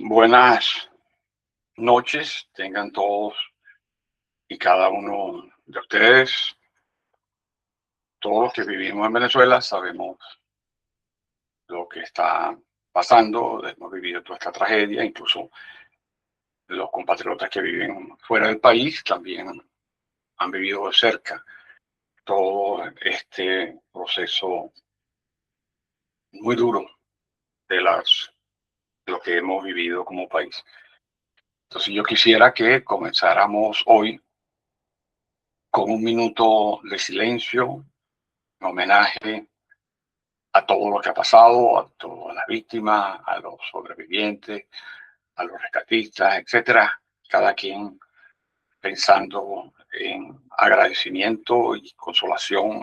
Buenas noches, tengan todos y cada uno de ustedes. Todos los que vivimos en Venezuela sabemos lo que está pasando, hemos vivido toda esta tragedia, incluso los compatriotas que viven fuera del país también han vivido de cerca todo este proceso muy duro de lo que hemos vivido como país. Entonces yo quisiera que comenzáramos hoy con un minuto de silencio en homenaje a todo lo que ha pasado, a todas las víctimas, a los sobrevivientes, a los rescatistas, etcétera. Cada quien pensando en agradecimiento y consolación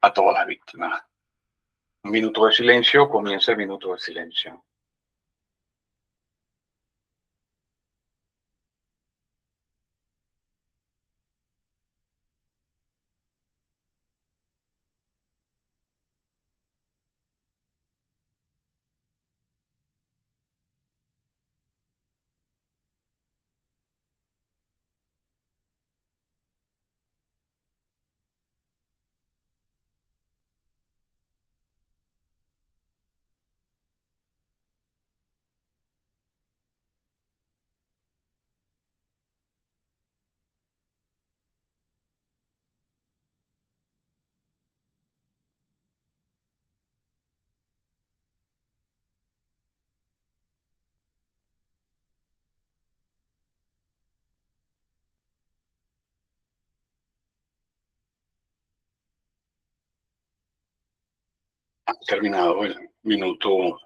a todas las víctimas. Un minuto de silencio, comienza el minuto de silencio. Ha terminado el minuto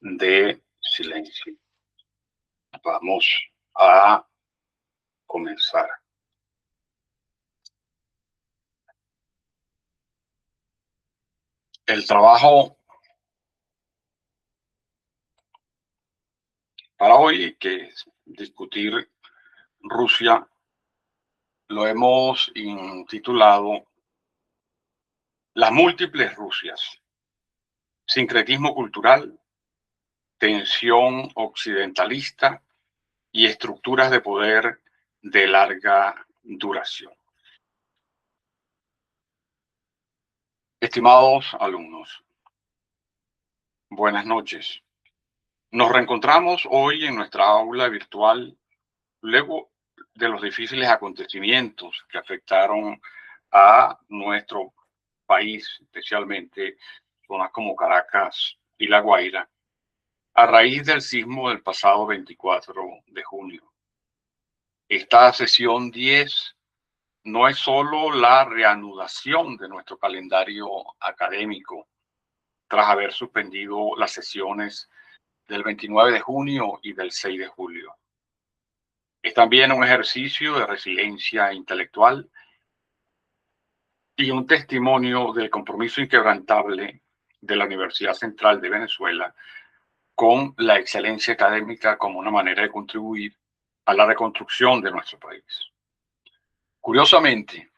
de silencio. Vamos a comenzar. El trabajo para hoy, que es discutir Rusia, lo hemos intitulado Las múltiples Rusias, sincretismo cultural, tensión occidentalista y estructuras de poder de larga duración. Estimados alumnos, buenas noches. Nos reencontramos hoy en nuestra aula virtual luego de los difíciles acontecimientos que afectaron a nuestro país, especialmente zonas como Caracas y La Guaira, a raíz del sismo del pasado 24 de junio. Esta sesión 10 no es solo la reanudación de nuestro calendario académico tras haber suspendido las sesiones del 29 de junio y del 6 de julio. Es también un ejercicio de resiliencia intelectual y un testimonio del compromiso inquebrantable de la Universidad Central de Venezuela con la excelencia académica como una manera de contribuir a la reconstrucción de nuestro país. Curiosamente,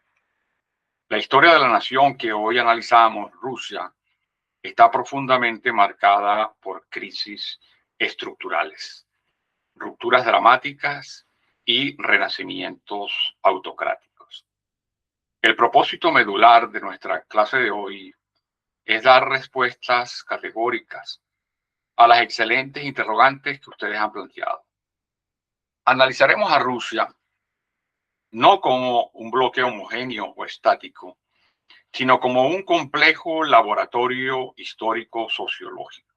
la historia de la nación que hoy analizamos, Rusia, está profundamente marcada por crisis estructurales, rupturas dramáticas y renacimientos autocráticos. El propósito medular de nuestra clase de hoy es dar respuestas categóricas a las excelentes interrogantes que ustedes han planteado. Analizaremos a Rusia no como un bloque homogéneo o estático, sino como un complejo laboratorio histórico sociológico.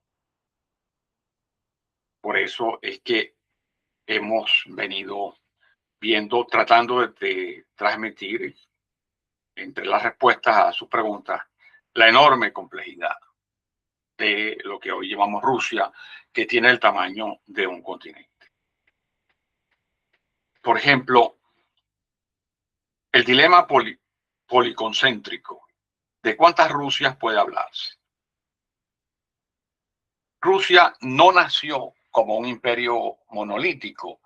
Por eso es que hemos venido viendo, tratando de transmitir entre las respuestas a sus preguntas la enorme complejidad de lo que hoy llamamos Rusia, que tiene el tamaño de un continente. Por ejemplo, el dilema policoncéntrico. ¿De cuántas Rusias puede hablarse? Rusia no nació como un imperio monolítico,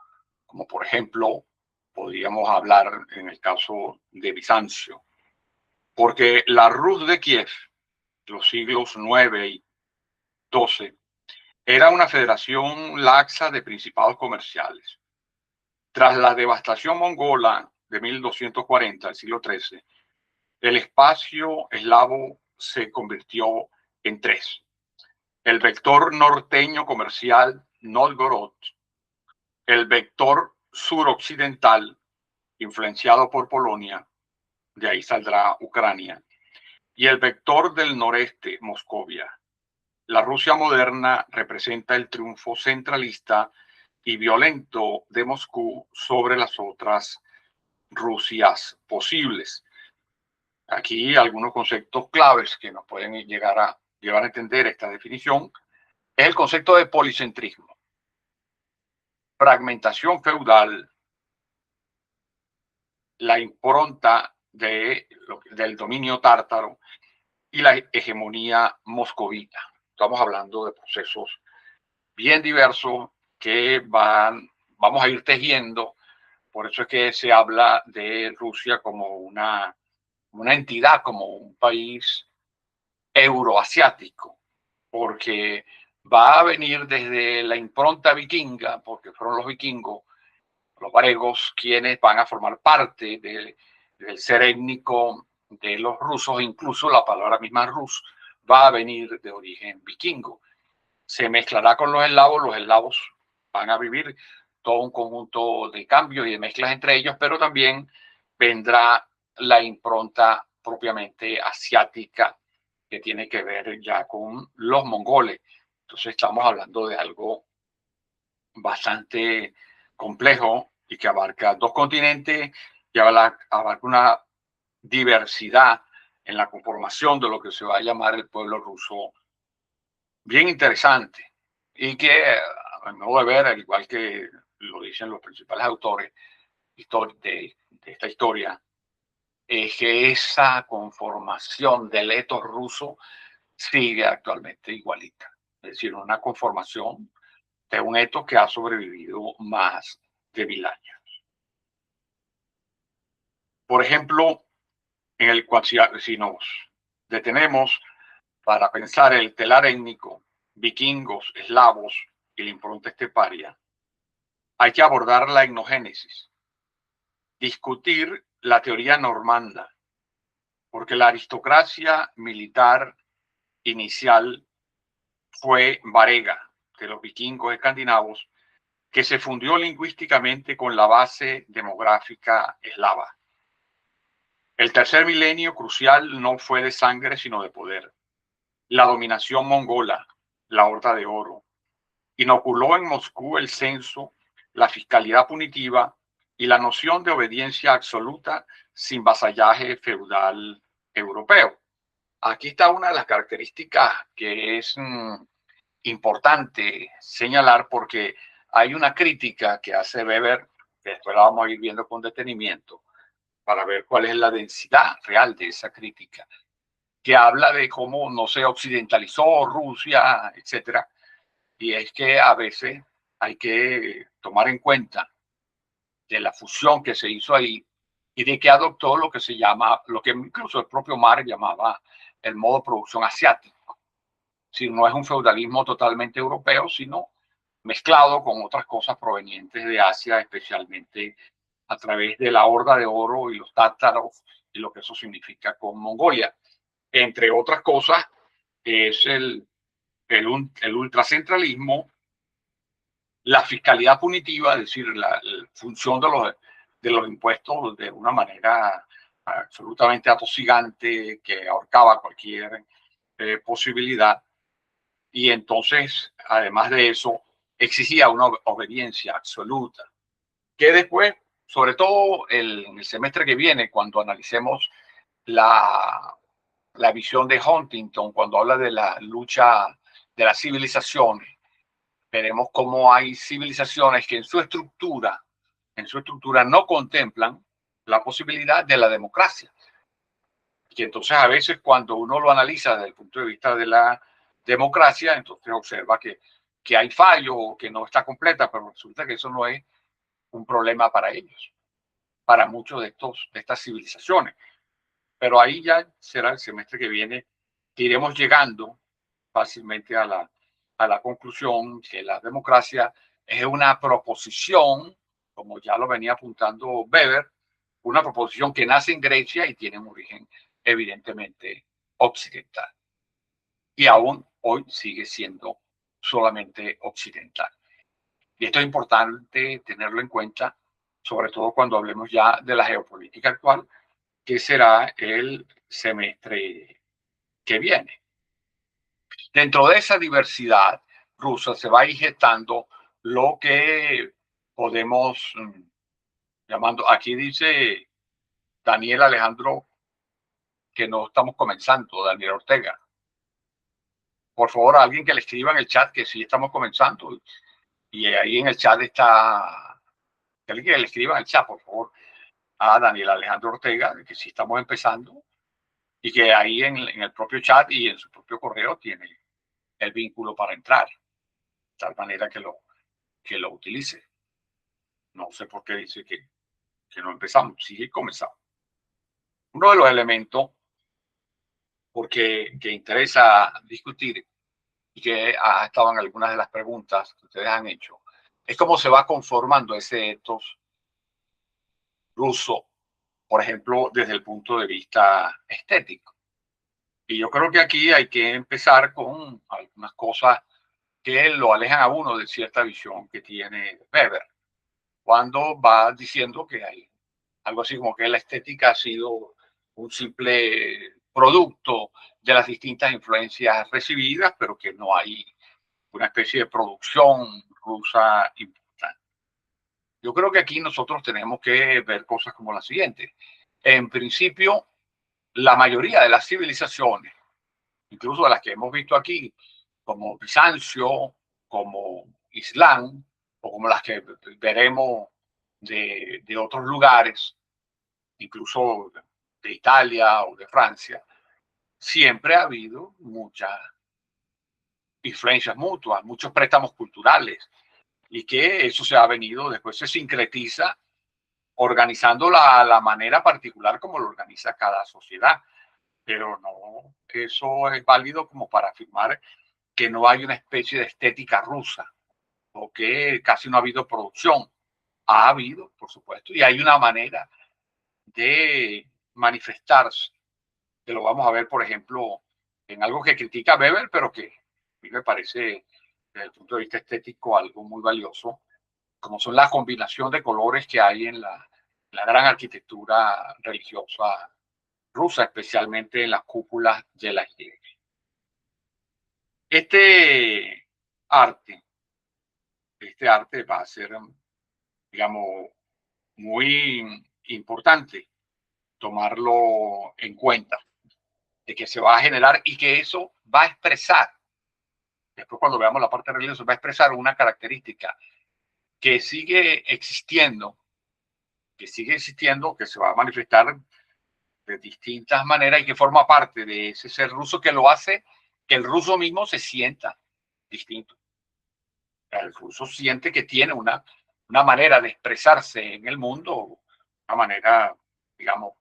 como por ejemplo podríamos hablar en el caso de Bizancio, porque la Rus de Kiev, los siglos 9 y 12, Era una federación laxa de principados comerciales. Tras la devastación mongola de 1240, el siglo XIII, el espacio eslavo se convirtió en tres: el vector norteño comercial Novgorod, el vector suroccidental influenciado por Polonia, de ahí saldrá Ucrania, y el vector del noreste, Moscovia. La Rusia moderna representa el triunfo centralista y violento de Moscú sobre las otras Rusias posibles. Aquí algunos conceptos claves que nos pueden llegar a llevar a entender esta definición es el concepto de policentrismo, fragmentación feudal, la impronta del dominio tártaro y la hegemonía moscovita. Estamos hablando de procesos bien diversos que vamos a ir tejiendo. Por eso es que se habla de Rusia como una entidad, como un país euroasiático, porque va a venir desde la impronta vikinga, porque fueron los vikingos, los varegos, quienes van a formar parte del ser étnico de los rusos. Incluso la palabra misma rus va a venir de origen vikingo. Se mezclará con los eslavos van a vivir todo un conjunto de cambios y de mezclas entre ellos, pero también vendrá la impronta propiamente asiática que tiene que ver ya con los mongoles. Entonces estamos hablando de algo bastante complejo y que abarca dos continentes y abarca una diversidad en la conformación de lo que se va a llamar el pueblo ruso bien interesante y que, a mi modo de ver, al igual que lo dicen los principales autores de esta historia, es que esa conformación del etos ruso sigue actualmente igualita. Es decir, una conformación de un etos que ha sobrevivido más de 1000 años. Por ejemplo, si nos detenemos para pensar el telar étnico, vikingos, eslavos y la impronta esteparia, hay que abordar la etnogénesis, discutir la teoría normanda, porque la aristocracia militar inicial fue varega de los vikingos escandinavos, que se fundió lingüísticamente con la base demográfica eslava. El tercer milenio crucial no fue de sangre, sino de poder. La dominación mongola, la Horda de Oro, inoculó en Moscú el censo, la fiscalidad punitiva y la noción de obediencia absoluta sin vasallaje feudal europeo. Aquí está una de las características que es importante señalar, porque hay una crítica que hace Weber, que después la vamos a ir viendo con detenimiento, para ver cuál es la densidad real de esa crítica, que habla de cómo no se occidentalizó Rusia, etcétera. Y es que a veces hay que tomar en cuenta de la fusión que se hizo ahí y de que adoptó lo que se llama, lo que incluso el propio Marx llamaba el modo de producción asiático. Si no es un feudalismo totalmente europeo, sino mezclado con otras cosas provenientes de Asia, especialmente a través de la Horda de Oro y los tátaros y lo que eso significa con Mongolia. Entre otras cosas, es el ultracentralismo, la fiscalidad punitiva, es decir, la función de los impuestos de una manera absolutamente atosigante que ahorcaba cualquier posibilidad. Y entonces, además de eso, exigía una obediencia absoluta, que después, sobre todo en el semestre que viene, cuando analicemos la visión de Huntington, cuando habla de la lucha de las civilizaciones, veremos cómo hay civilizaciones que en su estructura no contemplan la posibilidad de la democracia. Y entonces a veces cuando uno lo analiza desde el punto de vista de la democracia, entonces observa que hay fallos o que no está completa, pero resulta que eso no es un problema para ellos, para muchos de estas civilizaciones. Pero ahí ya será el semestre que viene que iremos llegando fácilmente a a la conclusión que la democracia es una proposición, como ya lo venía apuntando Weber, una proposición que nace en Grecia y tiene un origen evidentemente occidental. Y aún hoy sigue siendo solamente occidental. Y esto es importante tenerlo en cuenta, sobre todo cuando hablemos ya de la geopolítica actual, que será el semestre que viene. Dentro de esa diversidad rusa se va gestando lo que podemos, llamando, aquí dice Daniel Alejandro, que no estamos comenzando, Daniel Ortega. Por favor, alguien que le escriba en el chat que sí estamos comenzando. Y ahí en el chat está, que alguien que le escriba en el chat, por favor, a Daniel Alejandro Ortega, que sí estamos empezando. Y que ahí en el propio chat y en su propio correo tiene el vínculo para entrar, de tal manera que lo utilice. No sé por qué dice que no empezamos, sí comenzamos. Uno de los elementos que interesa discutir y que ha estado en algunas de las preguntas que ustedes han hecho, es cómo se va conformando ese ethos ruso, por ejemplo, desde el punto de vista estético. Y yo creo que aquí hay que empezar con algunas cosas que lo alejan a uno de cierta visión que tiene Weber, cuando va diciendo que hay algo así como que la estética ha sido un simple producto de las distintas influencias recibidas, pero que no hay una especie de producción rusa importante. Yo creo que aquí nosotros tenemos que ver cosas como la siguiente. En principio, la mayoría de las civilizaciones, incluso de las que hemos visto aquí, como Bizancio, como Islam, o como las que veremos de otros lugares, incluso de Italia o de Francia, siempre ha habido muchas influencias mutuas, muchos préstamos culturales, y que eso se ha venido, después se sincretiza organizando la manera particular como lo organiza cada sociedad. Pero no, eso es válido como para afirmar que no hay una especie de estética rusa o que casi no ha habido producción. Ha habido, por supuesto, y hay una manera de manifestarse, que lo vamos a ver, por ejemplo, en algo que critica Weber, pero que a mí me parece, desde el punto de vista estético, algo muy valioso, como son la combinación de colores que hay en la gran arquitectura religiosa rusa, especialmente en las cúpulas de las iglesias. Este arte, este arte va a ser, digamos, muy importante tomarlo en cuenta, de que se va a generar y que eso va a expresar, después cuando veamos la parte religiosa, va a expresar una característica que sigue existiendo, que se va a manifestar de distintas maneras y que forma parte de ese ser ruso que lo hace que el ruso mismo se sienta distinto. El ruso siente que tiene una manera de expresarse en el mundo, una manera, digamos,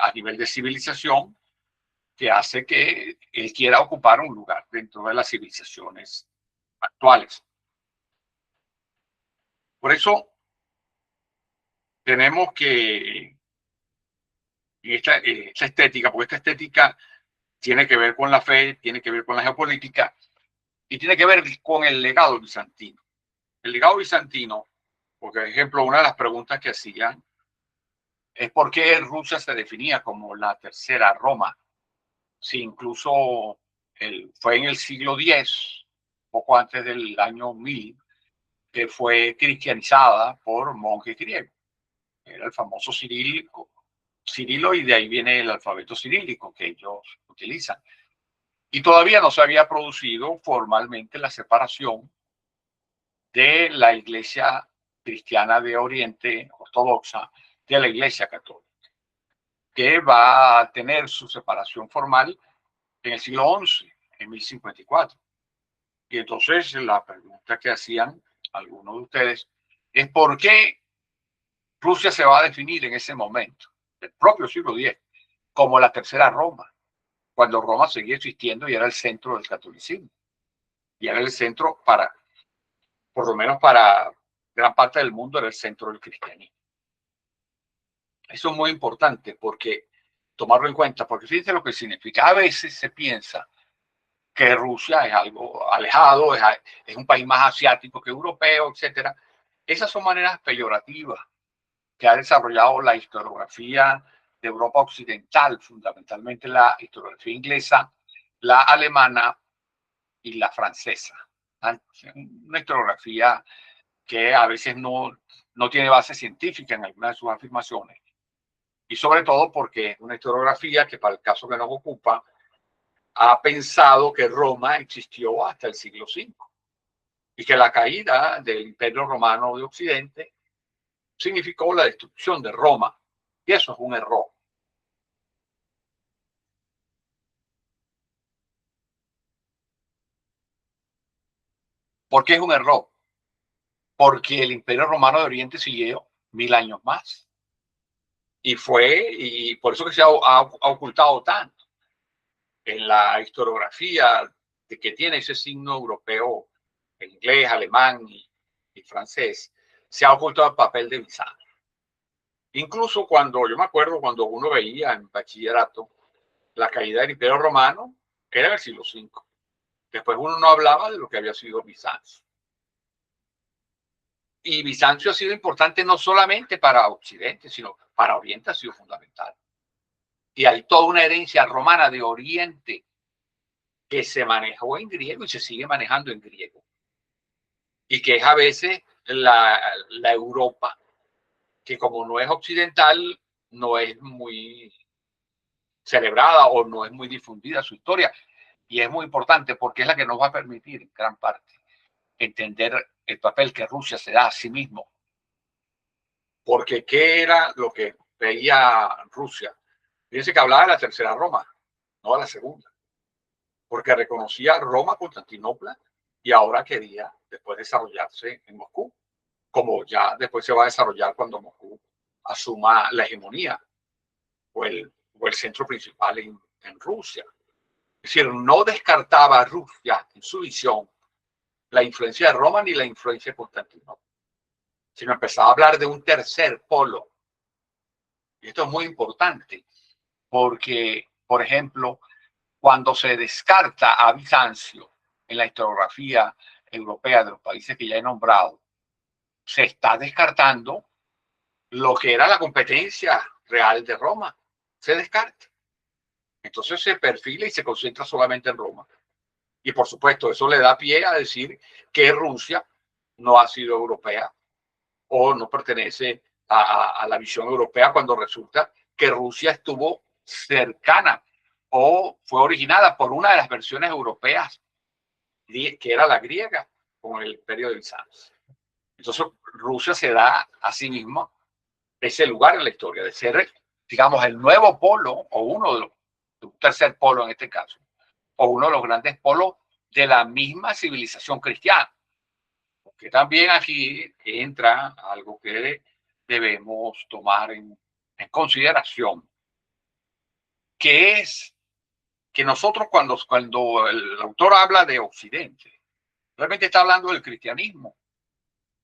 a nivel de civilización, que hace que él quiera ocupar un lugar dentro de las civilizaciones actuales. Por eso tenemos que, esta estética, porque esta estética tiene que ver con la fe, tiene que ver con la geopolítica y tiene que ver con el legado bizantino. El legado bizantino, por ejemplo, una de las preguntas que hacían es por qué Rusia se definía como la tercera Roma, si incluso fue en el siglo X, poco antes del año 1000, que fue cristianizada por monjes griegos. Era el famoso Cirilo, y de ahí viene el alfabeto cirílico que ellos utilizan. Y todavía no se había producido formalmente la separación de la iglesia cristiana de Oriente ortodoxa de la iglesia católica, que va a tener su separación formal en el siglo XI, en 1054. Y entonces la pregunta que hacían algunos de ustedes es por qué Rusia se va a definir en ese momento, el propio siglo X, como la tercera Roma, cuando Roma seguía existiendo y era el centro del catolicismo. y era el centro para, por lo menos para gran parte del mundo, era el centro del cristianismo. Eso es muy importante porque tomarlo en cuenta, porque fíjense lo que significa. A veces se piensa que Rusia es algo alejado, es un país más asiático que europeo, etcétera. Esas son maneras peyorativas que ha desarrollado la historiografía de Europa Occidental, fundamentalmente la historiografía inglesa, la alemana y la francesa. Una historiografía que a veces no tiene base científica en algunas de sus afirmaciones. Y sobre todo porque es una historiografía que, para el caso que nos ocupa, ha pensado que Roma existió hasta el siglo V y que la caída del Imperio Romano de Occidente significó la destrucción de Roma. Y eso es un error. ¿Por qué es un error? Porque el Imperio Romano de Oriente siguió 1000 años más. Y por eso que se ha ocultado tanto. En la historiografía de que tiene ese signo europeo, inglés, alemán y francés, se ha ocultado el papel de Bizancio. Incluso yo me acuerdo cuando uno veía en bachillerato la caída del Imperio Romano, era el siglo V. Después uno no hablaba de lo que había sido Bizancio. Y Bizancio ha sido importante no solamente para Occidente, sino para Oriente ha sido fundamental. Y hay toda una herencia romana de Oriente que se manejó en griego y se sigue manejando en griego. Y que es a veces la Europa, que como no es occidental, no es muy celebrada o no es muy difundida su historia. Y es muy importante porque es la que nos va a permitir, en gran parte, entender el papel que Rusia se da a sí mismo. Porque ¿qué era lo que veía Rusia? Fíjense que hablaba de la tercera Roma, no de la segunda. Porque reconocía Roma, Constantinopla, y ahora quería después desarrollarse en Moscú, como ya después se va a desarrollar cuando Moscú asuma la hegemonía o el centro principal en Rusia. Es decir, no descartaba a Rusia en su visión la influencia de Roma ni la influencia de Constantinopla, sino empezaba a hablar de un tercer polo. Y esto es muy importante porque, por ejemplo, cuando se descarta a Bizancio en la historiografía europea de los países que ya he nombrado, se está descartando lo que era la competencia real de Roma. Se descarta. Entonces se perfila y se concentra solamente en Roma. Y por supuesto, eso le da pie a decir que Rusia no ha sido europea o no pertenece a la visión europea cuando resulta que Rusia estuvo cercana o fue originada por una de las versiones europeas, que era la griega, con el imperio de Bizancio. Entonces, Rusia se da a sí misma ese lugar en la historia de ser, digamos, el nuevo polo o uno de un tercer polo en este caso, o uno de los grandes polos de la misma civilización cristiana. Porque también aquí entra algo que debemos tomar en consideración, que es que nosotros cuando el autor habla de Occidente, realmente está hablando del cristianismo,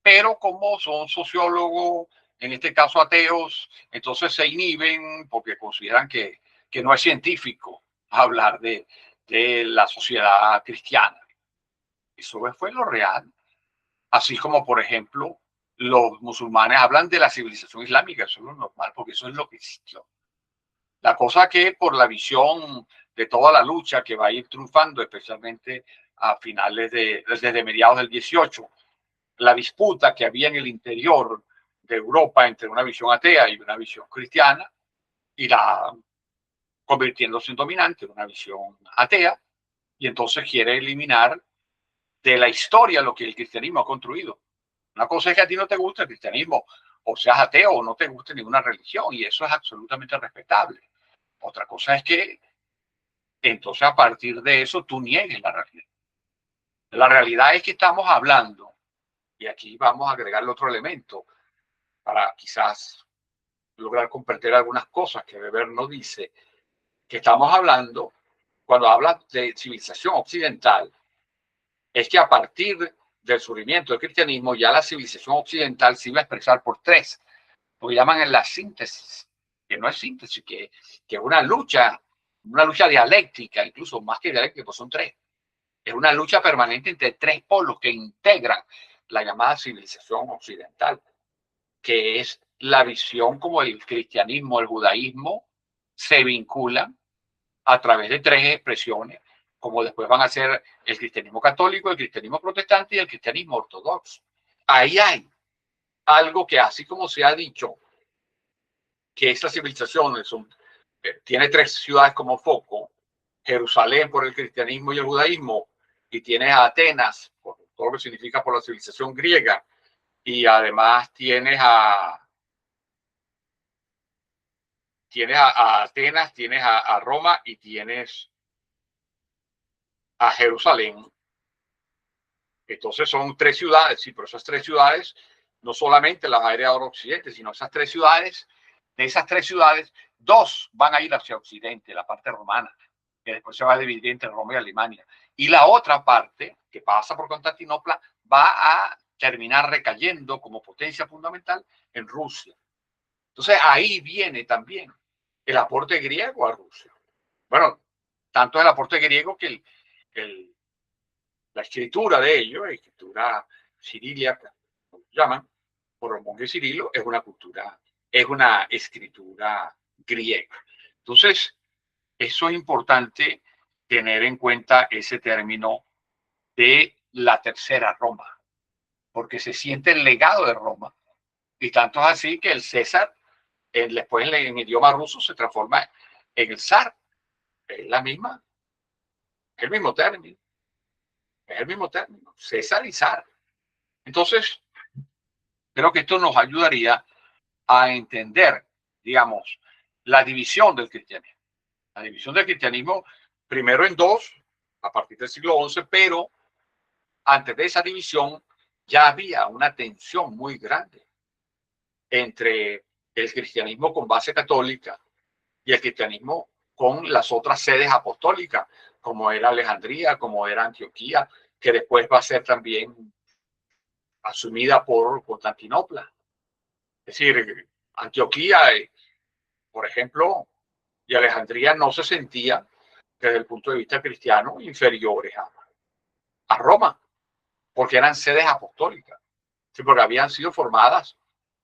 pero como son sociólogos, en este caso ateos, entonces se inhiben porque consideran que no es científico hablar de la sociedad cristiana. Eso fue lo real. Así como, por ejemplo, los musulmanes hablan de la civilización islámica, eso es lo normal, porque eso es lo que existió. La cosa que por la visión de toda la lucha que va a ir triunfando, especialmente a finales desde mediados del 18, la disputa que había en el interior de Europa entre una visión atea y una visión cristiana, irá convirtiéndose en dominante en una visión atea, y entonces quiere eliminar de la historia lo que el cristianismo ha construido. Una cosa es que a ti no te guste el cristianismo, o seas ateo o no te guste ninguna religión, y eso es absolutamente respetable. Otra cosa es que entonces a partir de eso tú niegues la realidad. La realidad es que estamos hablando, y aquí vamos a agregarle otro elemento para quizás lograr comprender algunas cosas que Weber no dice, que estamos hablando, cuando habla de civilización occidental, es que a partir del surgimiento del cristianismo ya la civilización occidental se iba a expresar por tres, lo que llaman en la síntesis, que no es síntesis, que es una lucha dialéctica, incluso más que dialéctica, pues son tres. Es una lucha permanente entre tres polos que integran la llamada civilización occidental, que es la visión como el cristianismo, el judaísmo se vinculan a través de tres expresiones, como después van a ser el cristianismo católico, el cristianismo protestante y el cristianismo ortodoxo. Ahí hay algo que, así como se ha dicho que esta civilización tiene tres ciudades como foco: Jerusalén por el cristianismo y el judaísmo, y tienes a Atenas por todo lo que significa por la civilización griega, y además tienes a Atenas, tienes a Roma y tienes a Jerusalén. Entonces son tres ciudades, sí, pero esas tres ciudades no solamente las va a ir a Occidente, sino esas tres ciudades, de esas tres ciudades, dos van a ir hacia Occidente, la parte romana, que después se va a dividir entre Roma y Alemania. Y la otra parte, que pasa por Constantinopla, va a terminar recayendo como potencia fundamental en Rusia. Entonces ahí viene también el aporte griego a Rusia. Bueno, tanto el aporte griego que la escritura de ellos, la escritura cirílica, como llaman, por los monjes Cirilo, es una escritura griega. Entonces, eso es importante tener en cuenta ese término de la tercera Roma, porque se siente el legado de Roma. Y tanto es así que el César, después en idioma ruso, se transforma en el zar. Es la misma, es el mismo término, es el mismo término, César y zar. Entonces, creo que esto nos ayudaría a entender, digamos, la división del cristianismo. La división del cristianismo, primero en dos, a partir del siglo XI, pero antes de esa división ya había una tensión muy grande entre el cristianismo con base católica y el cristianismo con las otras sedes apostólicas, como era Alejandría, como era Antioquía, que después va a ser también asumida por Constantinopla. Es decir, Antioquía, por ejemplo, y Alejandría no se sentía, desde el punto de vista cristiano, inferiores a Roma, porque eran sedes apostólicas, ¿sí? Porque habían sido formadas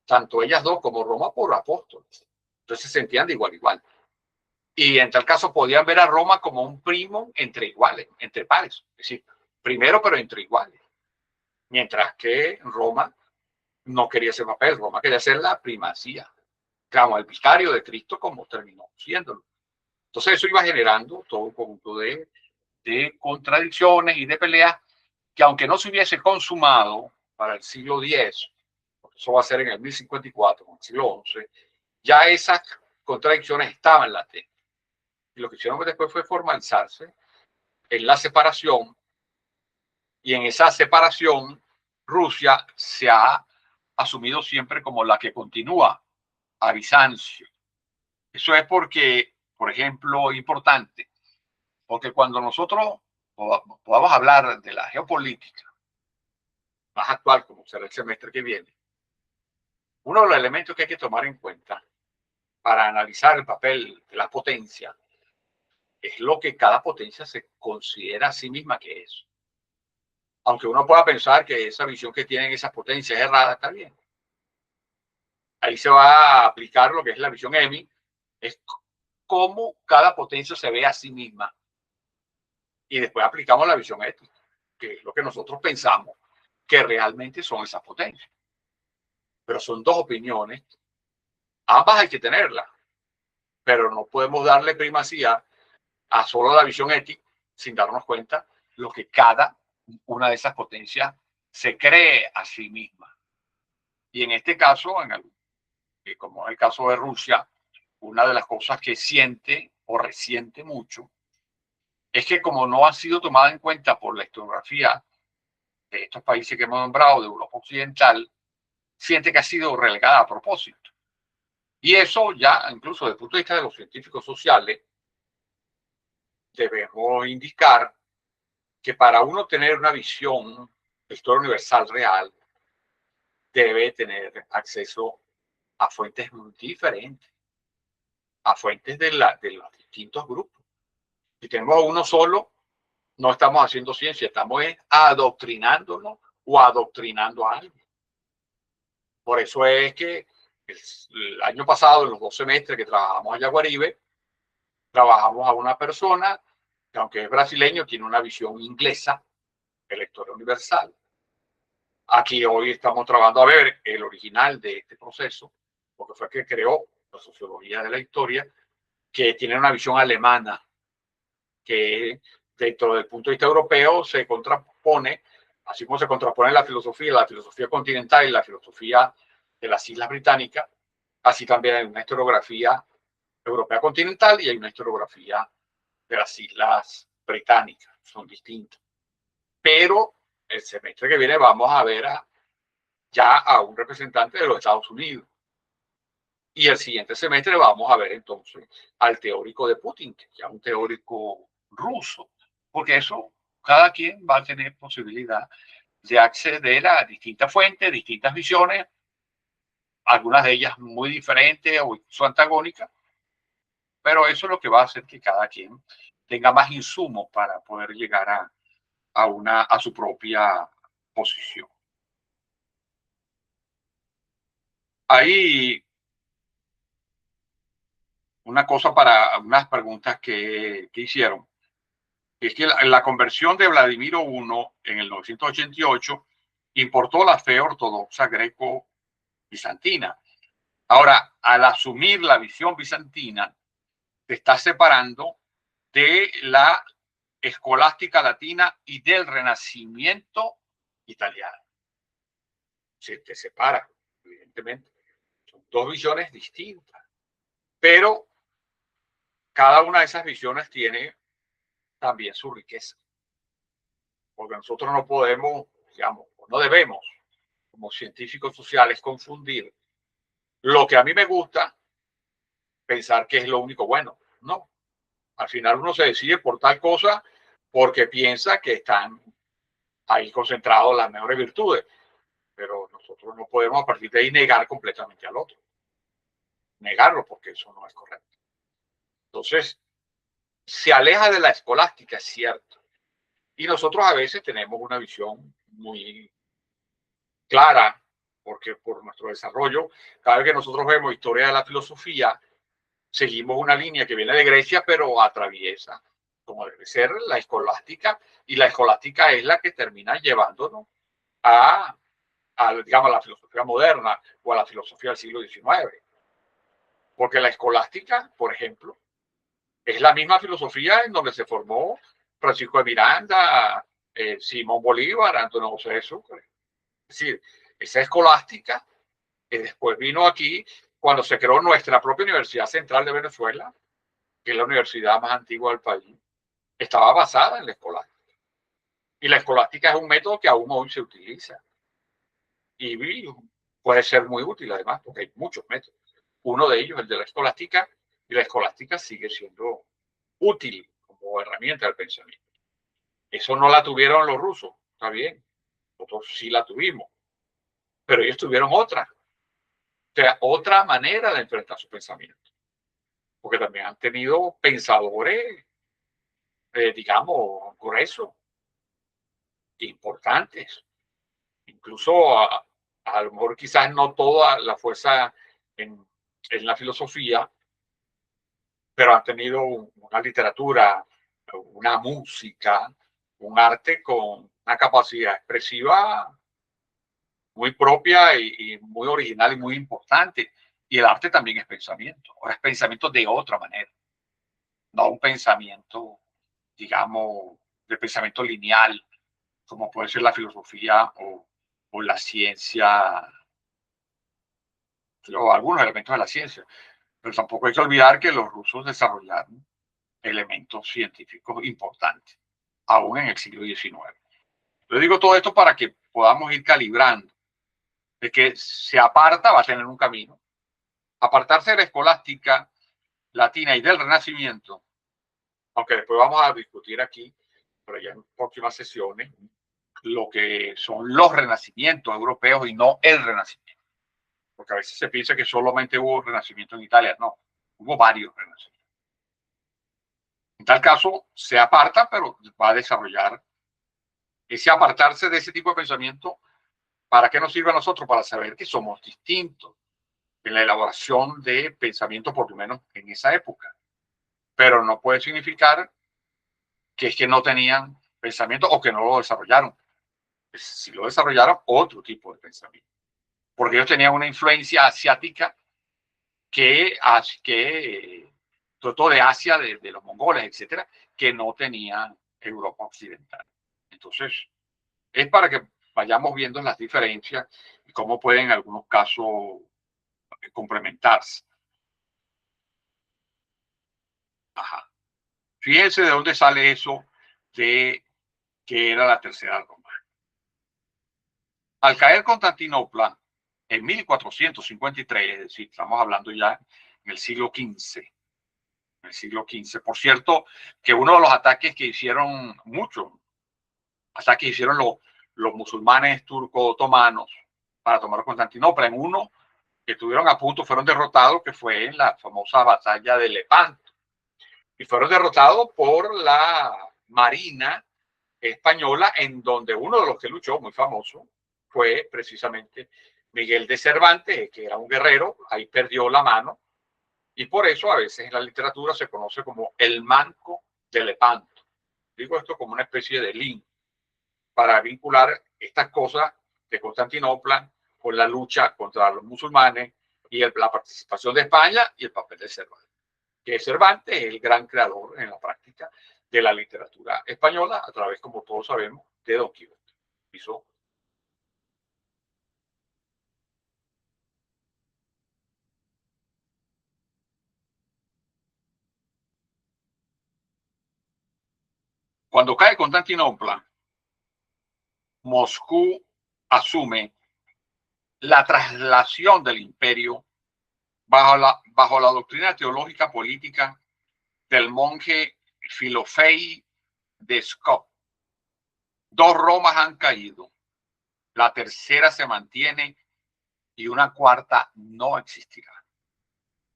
tanto ellas dos como Roma por apóstoles. Entonces se sentían de igual a igual. Y en tal caso podían ver a Roma como un primo entre iguales, entre pares. Es decir, primero, pero entre iguales. Mientras que Roma no quería ese papel, Roma quería ser la primacía, como el vicario de Cristo, como terminó siéndolo. Entonces eso iba generando todo un conjunto de contradicciones y de peleas que, aunque no se hubiese consumado para el siglo X, porque eso va a ser en el 1054, con el siglo XI, ya esas contradicciones estaban latentes. Y lo que hicieron después fue formalizarse en la separación, y en esa separación Rusia se ha asumido siempre como la que continúa a Bizancio. Eso es porque, por ejemplo, importante, porque cuando nosotros podamos hablar de la geopolítica más actual, como será el semestre que viene, uno de los elementos que hay que tomar en cuenta para analizar el papel de la potencia es lo que cada potencia se considera a sí misma que es. Aunque uno pueda pensar que esa visión que tienen esas potencias es errada, está bien. Ahí se va a aplicar lo que es la visión EMI, es cómo cada potencia se ve a sí misma. Y después aplicamos la visión ética, que es lo que nosotros pensamos que realmente son esas potencias. Pero son dos opiniones, ambas hay que tenerlas, pero no podemos darle primacía a solo la visión ética sin darnos cuenta lo que cada una de esas potencias se cree a sí misma. Y en este caso, como en el caso de Rusia, una de las cosas que siente o resiente mucho es que, como no ha sido tomada en cuenta por la historiografía de estos países que hemos nombrado de Europa Occidental, siente que ha sido relegada a propósito. Y eso ya, incluso desde el punto de vista de los científicos sociales, debemos indicar que para uno tener una visión de historia universal real, debe tener acceso a fuentes muy diferentes, a fuentes de los distintos grupos. Si tenemos uno solo, no estamos haciendo ciencia, estamos adoctrinándonos o adoctrinando a alguien. Por eso es que el año pasado, en los 2 semestres que trabajamos allá en Guaribe, trabajamos a una persona que, aunque es brasileño, tiene una visión inglesa de la historia universal. Aquí hoy estamos trabajando a ver el original de este proceso, porque fue el que creó la sociología de la historia, que tiene una visión alemana, que dentro del punto de vista europeo se contrapone, así como se contrapone la filosofía continental y la filosofía de las Islas Británicas, así también hay una historiografía europea continental y hay una historiografía de las Islas Británicas, son distintas. Pero el semestre que viene vamos a ver ya a un representante de los Estados Unidos. Y el siguiente semestre vamos a ver entonces al teórico de Putin, que es un teórico ruso, porque eso cada quien va a tener posibilidad de acceder a distintas fuentes, distintas visiones, algunas de ellas muy diferentes o incluso antagónicas, pero eso es lo que va a hacer que cada quien tenga más insumos para poder llegar a su propia posición. Hay una cosa para unas preguntas que hicieron. Es que la conversión de Vladimiro I en el 988 importó la fe ortodoxa greco-bizantina. Ahora, al asumir la visión bizantina, te estás separando de la escolástica latina y del renacimiento italiano. Se te separa, evidentemente. Son 2 visiones distintas, pero cada una de esas visiones tiene también su riqueza. Porque nosotros no podemos, digamos, no debemos, como científicos sociales, confundir lo que a mí me gusta, pensar que es lo único bueno. No. Al final uno se decide por tal cosa porque piensa que están ahí concentradas las mejores virtudes. Pero nosotros no podemos a partir de ahí negar completamente al otro. Negarlo porque eso no es correcto. Entonces, se aleja de la escolástica, es cierto. Y nosotros a veces tenemos una visión muy clara, porque por nuestro desarrollo, cada vez que nosotros vemos historia de la filosofía, seguimos una línea que viene de Grecia, pero atraviesa, como debe ser, la escolástica, y la escolástica es la que termina llevándonos digamos, a la filosofía moderna o a la filosofía del siglo XIX. Porque la escolástica, por ejemplo, es la misma filosofía en donde se formó Francisco de Miranda, Simón Bolívar, Antonio José de Sucre. Es decir, esa escolástica que después vino aquí cuando se creó nuestra propia Universidad Central de Venezuela, que es la universidad más antigua del país, estaba basada en la escolástica. Y la escolástica es un método que aún hoy se utiliza. Y puede ser muy útil además, porque hay muchos métodos. Uno de ellos, el de la escolástica, y la escolástica sigue siendo útil como herramienta del pensamiento. Eso no la tuvieron los rusos, está bien, nosotros sí la tuvimos, pero ellos tuvieron otra, o sea, otra manera de enfrentar su pensamiento, porque también han tenido pensadores, digamos, gruesos, importantes, incluso a lo mejor quizás no toda la fuerza en la filosofía, pero han tenido una literatura, una música, un arte con una capacidad expresiva muy propia y muy original y muy importante. Y el arte también es pensamiento. Ahora es pensamiento de otra manera, no un pensamiento, digamos, de pensamiento lineal, como puede ser la filosofía o la ciencia, o algunos elementos de la ciencia. Pero tampoco hay que olvidar que los rusos desarrollaron elementos científicos importantes, aún en el siglo XIX. Yo digo todo esto para que podamos ir calibrando. De que se aparta va a tener un camino. Apartarse de la escolástica latina y del Renacimiento, aunque después vamos a discutir aquí pero ya en próximas sesiones, lo que son los renacimientos europeos y no el renacimiento. Porque a veces se piensa que solamente hubo renacimiento en Italia. No, hubo varios renacimientos. En tal caso, se aparta, pero va a desarrollar ese apartarse de ese tipo de pensamiento. ¿Para qué nos sirve a nosotros? Para saber que somos distintos en la elaboración de pensamiento, por lo menos en esa época. Pero no puede significar que es que no tenían pensamiento o que no lo desarrollaron. Si lo desarrollaron, otro tipo de pensamiento. Porque ellos tenían una influencia asiática que sobre todo de Asia, de los mongoles, etcétera, que no tenía Europa occidental. Entonces, es para que vayamos viendo las diferencias y cómo pueden en algunos casos complementarse. Ajá. Fíjense de dónde sale eso de que era la tercera Roma. Al caer Constantinopla en 1453, es decir, estamos hablando ya en el siglo XV. En el siglo XV. Por cierto, que uno de los ataques que hicieron muchos, ataques que hicieron los musulmanes turco-otomanos para tomar Constantinopla, en uno que estuvieron a punto, fueron derrotados, que fue en la famosa batalla de Lepanto. Y fueron derrotados por la Marina española, en donde uno de los que luchó, muy famoso, fue precisamente Miguel de Cervantes, que era un guerrero, ahí perdió la mano, y por eso a veces en la literatura se conoce como el manco de Lepanto. Digo esto como una especie de link para vincular estas cosas de Constantinopla con la lucha contra los musulmanes y la participación de España y el papel de Cervantes. Que Cervantes es el gran creador en la práctica de la literatura española a través, como todos sabemos, de Don Quijote. Hizo cuando cae Constantinopla, Moscú asume la traslación del imperio bajo la doctrina teológica política del monje Filofei de Skop. Dos Romas han caído, la tercera se mantiene y una cuarta no existirá.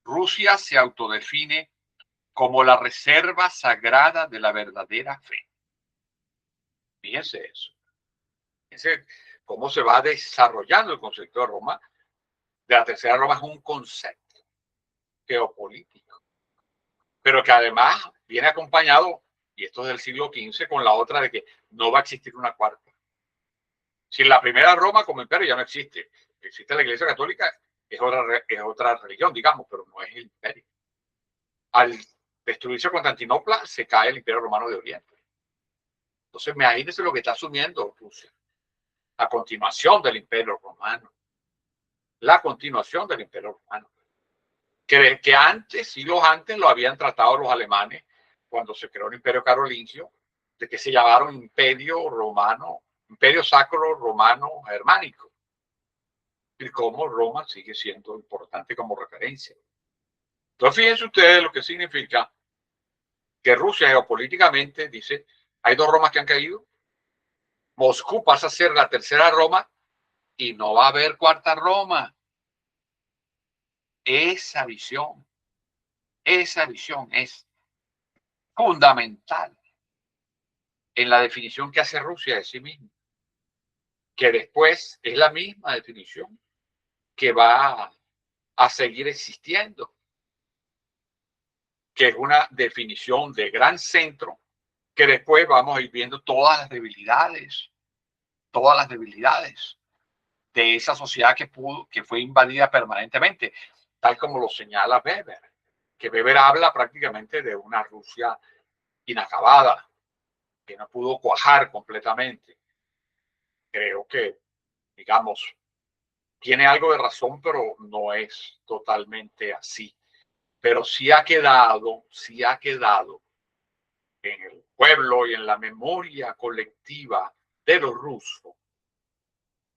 Rusia se autodefine como la reserva sagrada de la verdadera fe. Fíjense eso. Fíjense cómo se va desarrollando el concepto de Roma. De la tercera Roma es un concepto geopolítico, pero que además viene acompañado, y esto es del siglo XV, con la otra de que no va a existir una cuarta. Si la primera Roma como imperio ya no existe, existe la Iglesia Católica, es otra religión, digamos, pero no es el imperio. Al destruirse Constantinopla, se cae el Imperio Romano de Oriente. Entonces, imagínense lo que está asumiendo Rusia. La continuación del Imperio Romano. La continuación del Imperio Romano. Que antes, siglos antes, lo habían tratado los alemanes cuando se creó el Imperio Carolingio, de que se llamaron Imperio Romano, Imperio Sacro Romano Germánico. Y cómo Roma sigue siendo importante como referencia. Entonces, fíjense ustedes lo que significa que Rusia geopolíticamente dice, hay dos Romas que han caído, Moscú pasa a ser la tercera Roma y no va a haber cuarta Roma. Esa visión es fundamental en la definición que hace Rusia de sí misma, que después es la misma definición que va a seguir existiendo, que es una definición de gran centro, que después vamos a ir viendo todas las debilidades de esa sociedad que fue invadida permanentemente, tal como lo señala Weber, que Weber habla prácticamente de una Rusia inacabada, que no pudo cuajar completamente. Creo que, digamos, tiene algo de razón, pero no es totalmente así. Pero sí ha quedado en el pueblo y en la memoria colectiva de los rusos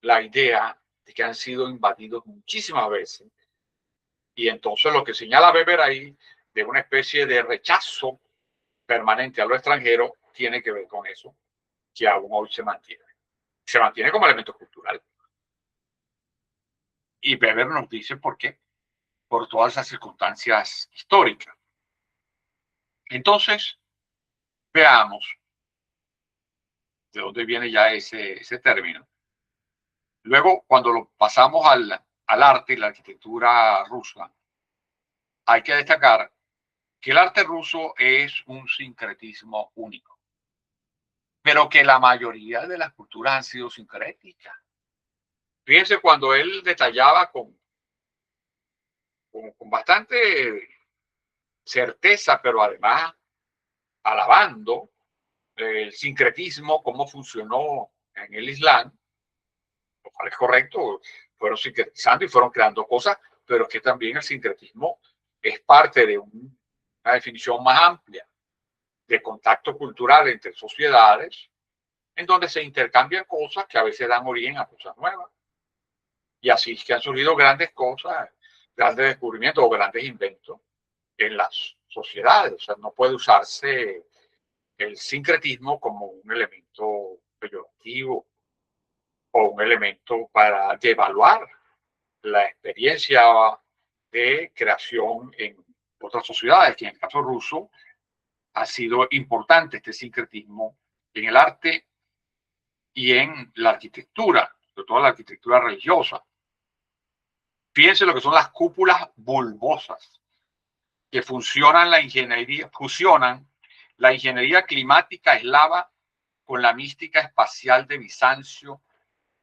la idea de que han sido invadidos muchísimas veces. Y entonces lo que señala Weber ahí de una especie de rechazo permanente a lo extranjero tiene que ver con eso, que aún hoy se mantiene. Se mantiene como elemento cultural. Y Weber nos dice por qué, por todas esas circunstancias históricas. Entonces, veamos de dónde viene ya ese término. Luego, cuando lo pasamos al arte y la arquitectura rusa, hay que destacar que el arte ruso es un sincretismo único, pero que la mayoría de las culturas han sido sincréticas. Fíjense cuando él detallaba con bastante certeza, pero además alabando el sincretismo, cómo funcionó en el Islam, lo cual es correcto, fueron sincretizando y fueron creando cosas, pero que también el sincretismo es parte de una definición más amplia de contacto cultural entre sociedades, en donde se intercambian cosas que a veces dan origen a cosas nuevas. Y así es que han surgido grandes cosas, grandes descubrimientos o grandes inventos en las sociedades. O sea, no puede usarse el sincretismo como un elemento peyorativo o un elemento para devaluar la experiencia de creación en otras sociedades, que en el caso ruso ha sido importante este sincretismo en el arte y en la arquitectura, sobre todo la arquitectura religiosa. Fíjense lo que son las cúpulas bulbosas, que fusionan la ingeniería climática eslava con la mística espacial de Bizancio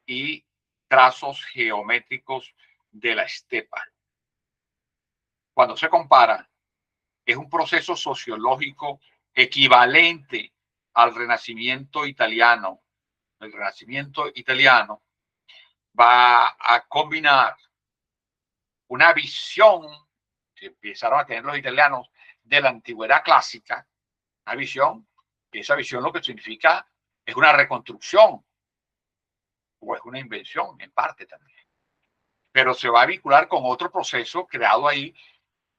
y trazos geométricos de la estepa. Cuando se compara, es un proceso sociológico equivalente al Renacimiento italiano. El Renacimiento italiano va a combinar una visión que empezaron a tener los italianos de la antigüedad clásica, una visión, y esa visión lo que significa es una reconstrucción o es una invención en parte también. Pero se va a vincular con otro proceso creado ahí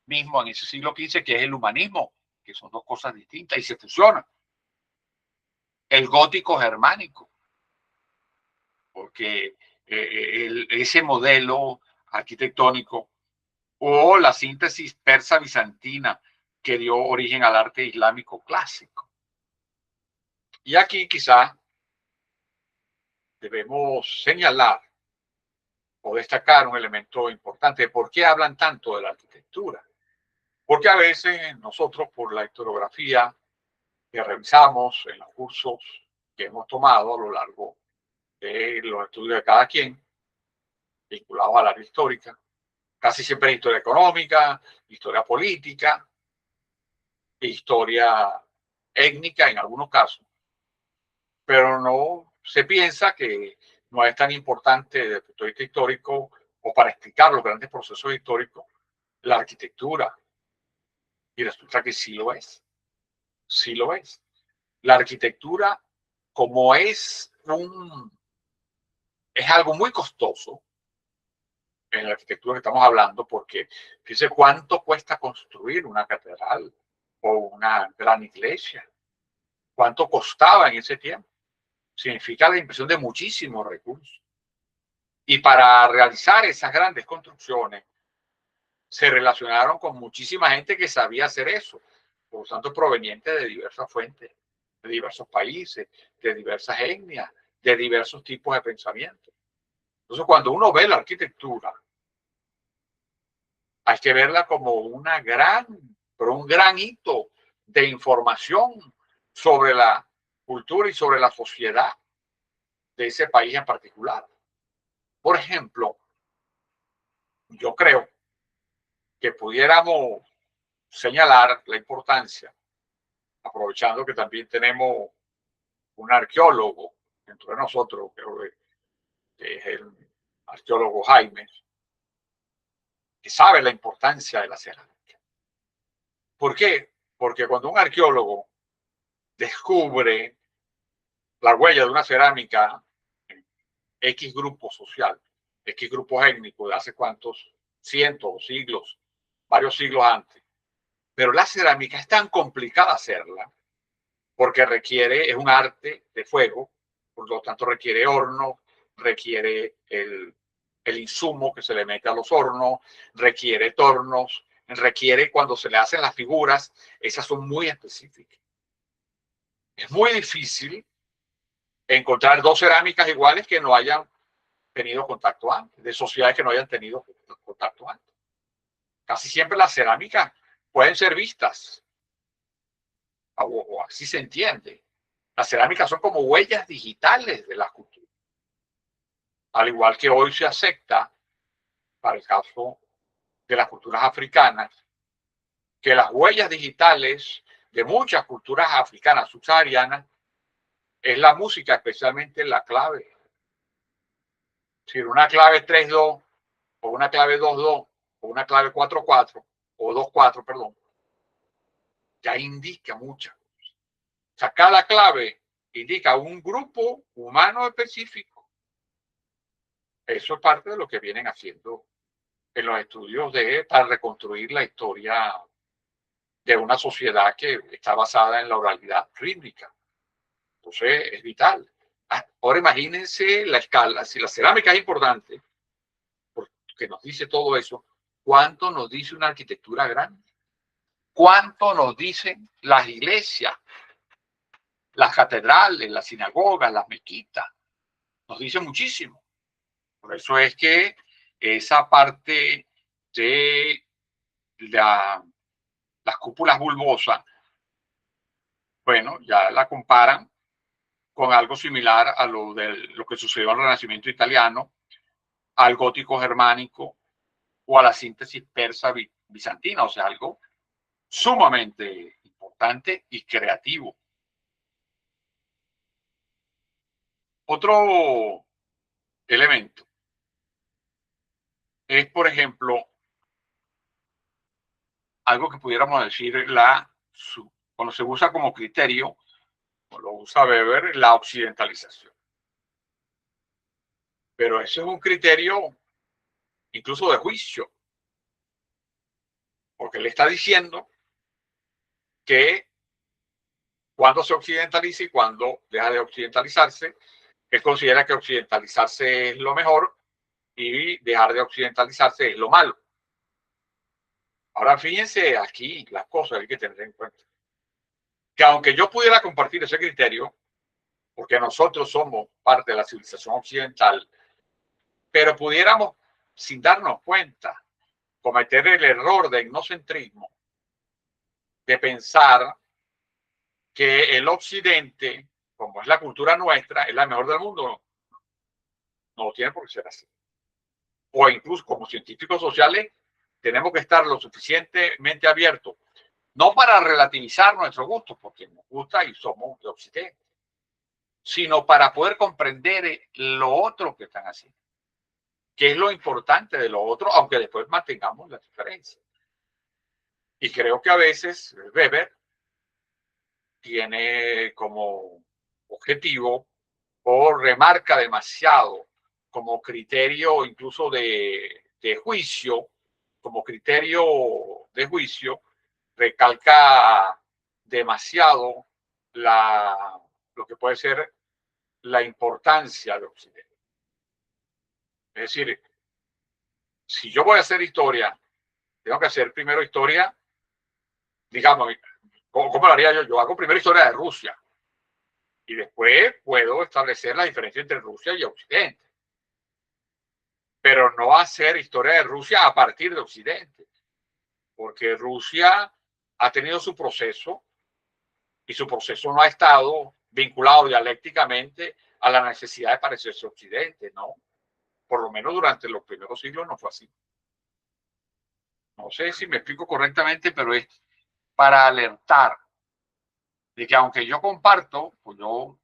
mismo en ese siglo XV, que es el humanismo, que son dos cosas distintas y se fusionan. El gótico germánico, porque ese modelo arquitectónico o la síntesis persa bizantina que dio origen al arte islámico clásico. Y aquí quizá debemos señalar o destacar un elemento importante. ¿Por qué hablan tanto de la arquitectura? Porque a veces nosotros, por la historiografía que revisamos en los cursos que hemos tomado a lo largo de los estudios de cada quien, vinculados al área histórica, casi siempre historia económica, historia política, historia étnica en algunos casos, pero no se piensa que no es tan importante desde el punto de vista histórico o para explicar los grandes procesos históricos la arquitectura. Y resulta que sí lo es, sí lo es. La arquitectura, como es algo muy costoso en la arquitectura que estamos hablando, porque fíjese cuánto cuesta construir una catedral o una gran iglesia, cuánto costaba en ese tiempo. Significa la inversión de muchísimos recursos. Y para realizar esas grandes construcciones, se relacionaron con muchísima gente que sabía hacer eso, por lo tanto proveniente de diversas fuentes, de diversos países, de diversas etnias, de diversos tipos de pensamiento. Entonces, cuando uno ve la arquitectura, hay que verla como un gran hito de información sobre la cultura y sobre la sociedad de ese país en particular. Por ejemplo, yo creo que pudiéramos señalar la importancia, aprovechando que también tenemos un arqueólogo dentro de nosotros, creo que es el arqueólogo Jaime, que sabe la importancia de la cerámica. ¿Por qué? Porque cuando un arqueólogo descubre la huella de una cerámica en X grupo social, X grupo étnico de hace cuántos cientos, siglos, varios siglos antes, pero la cerámica es tan complicada hacerla porque requiere, es un arte de fuego, por lo tanto requiere horno, requiere el insumo que se le mete a los hornos, requiere tornos, requiere cuando se le hacen las figuras, esas son muy específicas. Es muy difícil encontrar dos cerámicas iguales que no hayan tenido contacto antes, de sociedades que no hayan tenido contacto antes. Casi siempre las cerámicas pueden ser vistas, o así se entiende. Las cerámicas son como huellas digitales de las culturas. Al igual que hoy se acepta, para el caso de las culturas africanas, que las huellas digitales de muchas culturas africanas subsaharianas es la música, especialmente la clave. Si una clave 3-2, o una clave 2-2, o una clave 4-4, o 2-4, perdón, ya indica muchas cosas. O sea, cada clave indica un grupo humano específico. Eso es parte de lo que vienen haciendo en los estudios para reconstruir la historia de una sociedad que está basada en la oralidad rítmica. Entonces, es vital. Ahora imagínense la escala. Si la cerámica es importante, porque nos dice todo eso, ¿cuánto nos dice una arquitectura grande? ¿Cuánto nos dicen las iglesias, las catedrales, las sinagogas, las mezquitas? Nos dice muchísimo. Por eso es que esa parte de las cúpulas bulbosas, bueno, ya la comparan con algo similar a lo que sucedió al Renacimiento italiano, al gótico germánico o a la síntesis persa bizantina, o sea, algo sumamente importante y creativo. Otro elemento es, por ejemplo, algo que pudiéramos decir cuando se usa como criterio, o lo usa Weber, la occidentalización. Pero ese es un criterio incluso de juicio, porque le está diciendo que cuando se occidentaliza y cuando deja de occidentalizarse, él considera que occidentalizarse es lo mejor y dejar de occidentalizarse es lo malo. Ahora fíjense aquí las cosas que hay que tener en cuenta. Que aunque yo pudiera compartir ese criterio, porque nosotros somos parte de la civilización occidental, pero pudiéramos, sin darnos cuenta, cometer el error de etnocentrismo, de pensar que el occidente, como es la cultura nuestra, es la mejor del mundo. No tiene por qué ser así. O incluso como científicos sociales, tenemos que estar lo suficientemente abiertos, no para relativizar nuestros gustos, porque nos gusta y somos de occidente, sino para poder comprender lo otro que están haciendo, que es lo importante de lo otro, aunque después mantengamos la diferencia. Y creo que a veces Weber tiene como objetivo o remarca demasiado como criterio incluso de juicio, como criterio de juicio, recalca demasiado lo que puede ser la importancia de Occidente. Es decir, si yo voy a hacer historia, tengo que hacer primero historia, digamos, ¿cómo lo haría yo? Yo hago primero historia de Rusia y después puedo establecer la diferencia entre Rusia y Occidente. Pero no hacer historia de Rusia a partir de Occidente, porque Rusia ha tenido su proceso y su proceso no ha estado vinculado dialécticamente a la necesidad de parecerse a Occidente, ¿no? Por lo menos durante los primeros siglos no fue así. No sé si me explico correctamente, pero es para alertar de que aunque yo comparto, pues yo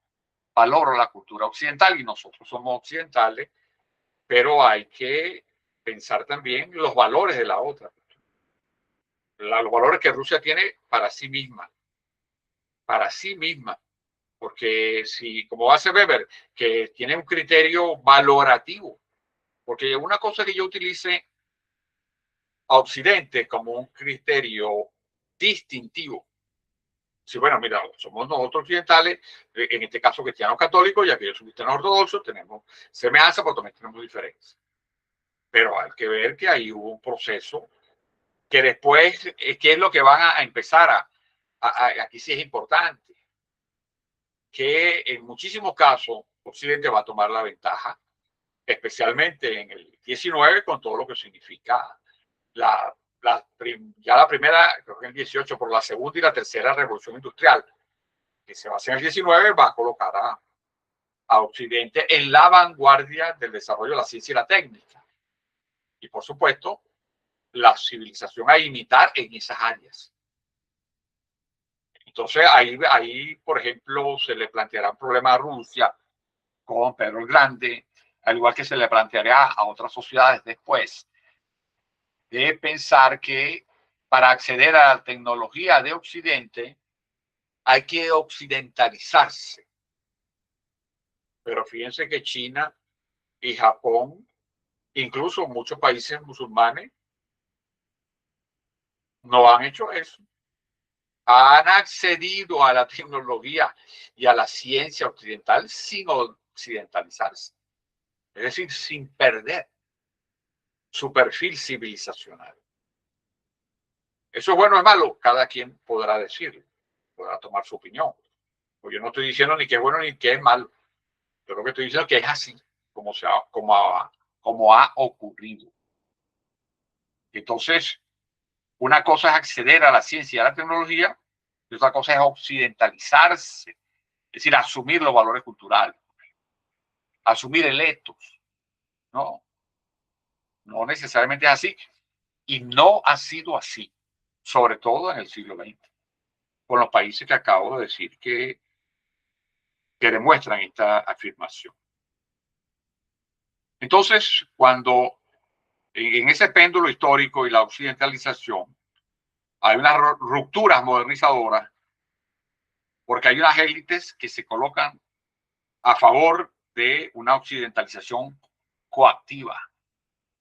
valoro la cultura occidental y nosotros somos occidentales, pero hay que pensar también los valores de la otra. Los valores que Rusia tiene para sí misma, porque si, como hace Weber, que tiene un criterio valorativo, porque una cosa que yo utilice a Occidente como un criterio distintivo, Sí, bueno, mira, somos nosotros occidentales, en este caso cristianos católicos, y aquellos cristianos ortodoxos, tenemos semejanza, pero también tenemos diferencias. Pero hay que ver que ahí hubo un proceso que después, ¿qué es lo que van a empezar aquí sí es importante, que en muchísimos casos Occidente va a tomar la ventaja, especialmente en el 19, con todo lo que significa ya la primera, creo que en el 18, por la segunda y la tercera revolución industrial, que se va a hacer en el 19, va a colocar a Occidente en la vanguardia del desarrollo de la ciencia y la técnica. Y por supuesto, la civilización a imitar en esas áreas. Entonces, ahí, por ejemplo, se le planteará un problema a Rusia con Pedro el Grande, al igual que se le planteará a otras sociedades después, de pensar que para acceder a la tecnología de Occidente hay que occidentalizarse. Pero fíjense que China y Japón, incluso muchos países musulmanes, no han hecho eso. Han accedido a la tecnología y a la ciencia occidental sin occidentalizarse. Es decir, sin perder su perfil civilizacional. Eso es bueno o es malo, cada quien podrá decirlo, podrá tomar su opinión. Pues yo no estoy diciendo ni que es bueno ni que es malo. Yo lo que estoy diciendo es que es así como ha ocurrido. Entonces, una cosa es acceder a la ciencia y a la tecnología, y otra cosa es occidentalizarse, es decir, asumir los valores culturales, asumir el ethos. No, no necesariamente es así. Y no ha sido así, sobre todo en el siglo XX, con los países que acabo de decir que demuestran esta afirmación. Entonces, cuando en ese péndulo histórico y la occidentalización hay unas rupturas modernizadoras, porque hay unas élites que se colocan a favor de una occidentalización coactiva,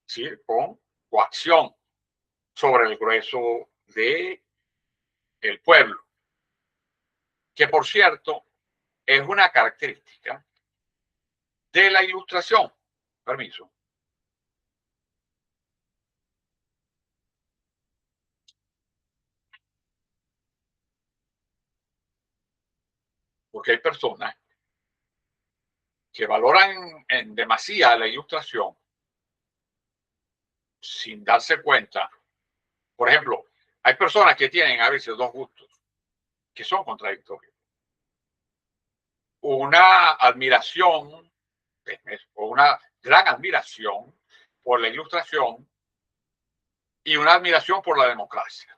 ¿sí? Con coacción sobre el grueso del pueblo, que por cierto es una característica de la Ilustración. Permiso. Porque hay personas que valoran en demasía la Ilustración sin darse cuenta. Por ejemplo, hay personas que tienen a veces dos gustos que son contradictorios. Una admiración o una gran admiración por la Ilustración y una admiración por la democracia.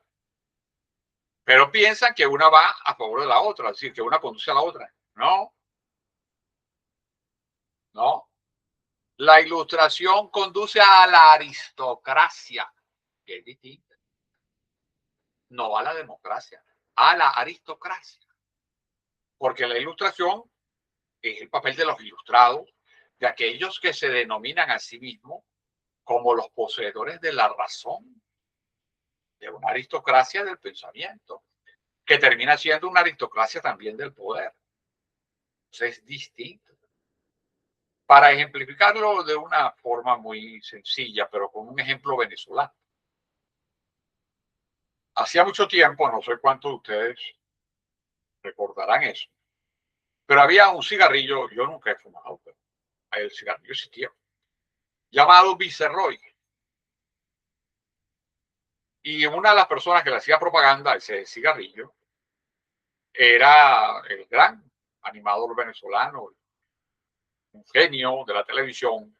Pero piensan que una va a favor de la otra, es decir, que una conduce a la otra. No, no. La Ilustración conduce a la aristocracia, que es distinta. No a la democracia, a la aristocracia. Porque la Ilustración es el papel de los ilustrados, de aquellos que se denominan a sí mismos como los poseedores de la razón, de una aristocracia del pensamiento, que termina siendo una aristocracia también del poder. Entonces es distinto. Para ejemplificarlo de una forma muy sencilla, pero con un ejemplo venezolano. Hacía mucho tiempo, no sé cuántos de ustedes recordarán eso, pero había un cigarrillo, yo nunca he fumado, pero el cigarrillo existía, llamado Viceroy. Y una de las personas que le hacía propaganda a ese cigarrillo era el gran animador venezolano, un genio de la televisión,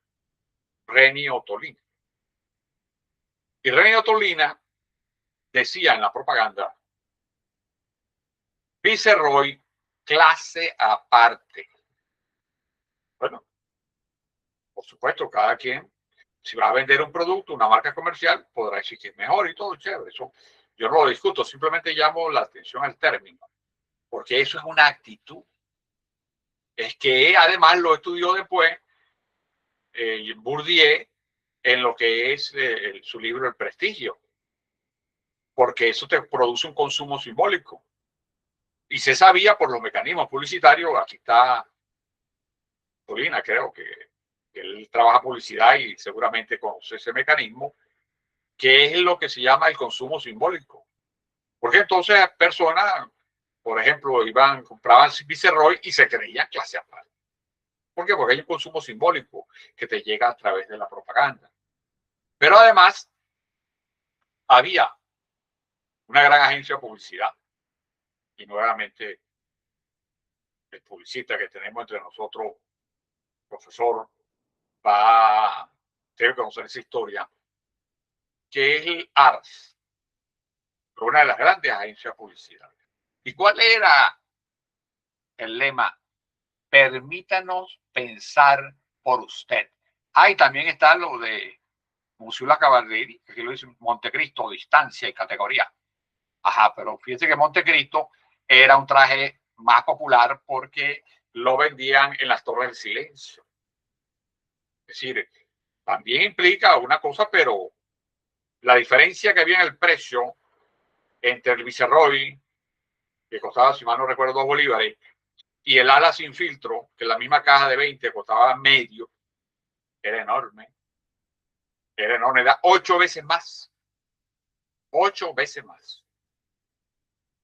Reni Ottolina. Y Reni Ottolina decía en la propaganda, Viceroy, clase aparte. Bueno, por supuesto, cada quien, si va a vender un producto, una marca comercial, podrá decir que es mejor y todo, chévere. Eso yo no lo discuto, simplemente llamo la atención al término, porque eso es una actitud. Es que además lo estudió después Bourdieu en lo que es su libro El Prestigio, porque eso te produce un consumo simbólico. Y se sabía por los mecanismos publicitarios, aquí está Polina, creo que él trabaja publicidad y seguramente conoce ese mecanismo, que es lo que se llama el consumo simbólico. Porque entonces personas, por ejemplo, compraban Viceroy y se creían clase aparte. ¿Por qué? Porque hay un consumo simbólico que te llega a través de la propaganda. Pero además, había una gran agencia de publicidad. Y nuevamente, el publicista que tenemos entre nosotros, profesor, debe conocer esa historia, que es el ARS, una de las grandes agencias de publicidad. ¿Y cuál era el lema? Permítanos pensar por usted. Ahí también está lo de Ursula Cavalleri, que aquí lo dice Montecristo, distancia y categoría. Ajá, pero fíjense que Montecristo era un traje más popular porque lo vendían en las Torres del Silencio. Es decir, también implica una cosa, pero la diferencia que había en el precio entre el Viceroy, que costaba, si mal no recuerdo, 2 bolívares, y el ala sin filtro, que la misma caja de 20 costaba medio, era enorme. Era enorme, era 8 veces más. 8 veces más.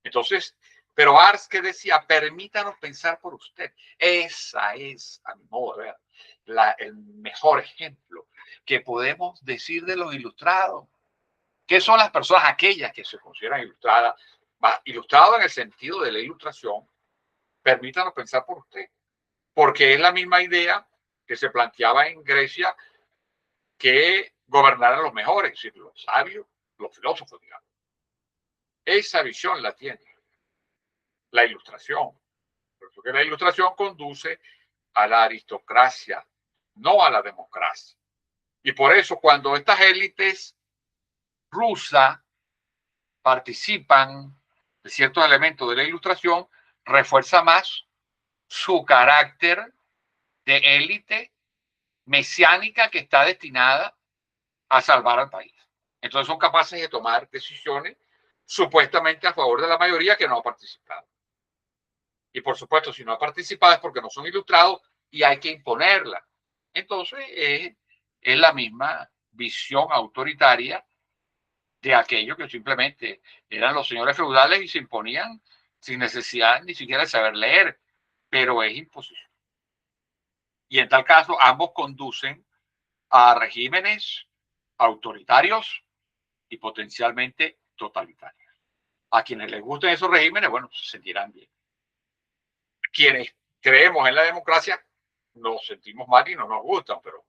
Entonces, pero Ars que decía, permítanos pensar por usted. Esa es, a mi modo de ver, el mejor ejemplo que podemos decir de los ilustrados. ¿Qué son las personas aquellas que se consideran ilustradas? Ilustrado en el sentido de la ilustración, permítanos pensar por usted. Porque es la misma idea que se planteaba en Grecia, que gobernaran los mejores, es decir, los sabios, los filósofos, digamos. Esa visión la tiene la ilustración. Porque la ilustración conduce a la aristocracia, no a la democracia. Y por eso cuando estas élites rusas participan de ciertos elementos de la ilustración, refuerza más su carácter de élite mesiánica que está destinada a salvar al país. Entonces son capaces de tomar decisiones supuestamente a favor de la mayoría que no ha participado. Y por supuesto, si no ha participado es porque no son ilustrados y hay que imponerla. Entonces es la misma visión autoritaria de aquellos que simplemente eran los señores feudales y se imponían sin necesidad ni siquiera de saber leer, pero es imposición. Y en tal caso, ambos conducen a regímenes autoritarios y potencialmente totalitarios. A quienes les gusten esos regímenes, bueno, se sentirán bien. Quienes creemos en la democracia nos sentimos mal y no nos gustan, pero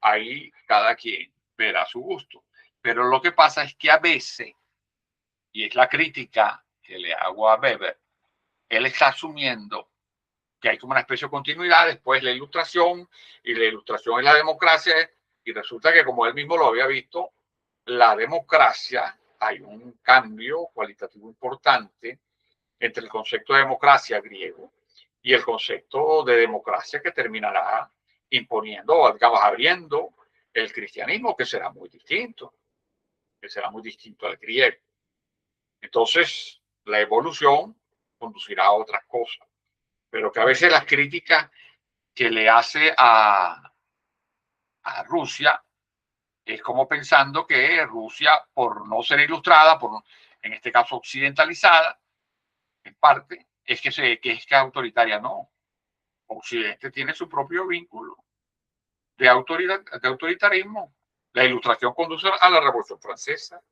ahí cada quien verá su gusto. Pero lo que pasa es que a veces, y es la crítica que le hago a Weber, él está asumiendo que hay como una especie de continuidad, después la ilustración, y la ilustración es la democracia, y resulta que como él mismo lo había visto, la democracia, hay un cambio cualitativo importante entre el concepto de democracia griego y el concepto de democracia que terminará imponiendo, digamos, abriendo el cristianismo, que será muy distinto al griego. Entonces, la evolución conducirá a otras cosas, pero que a veces las críticas que le hace a Rusia es como pensando que Rusia, por no ser ilustrada, en este caso occidentalizada, en parte, que es autoritaria. No. Occidente tiene su propio vínculo de autoritarismo. La ilustración conduce a la Revolución Francesa.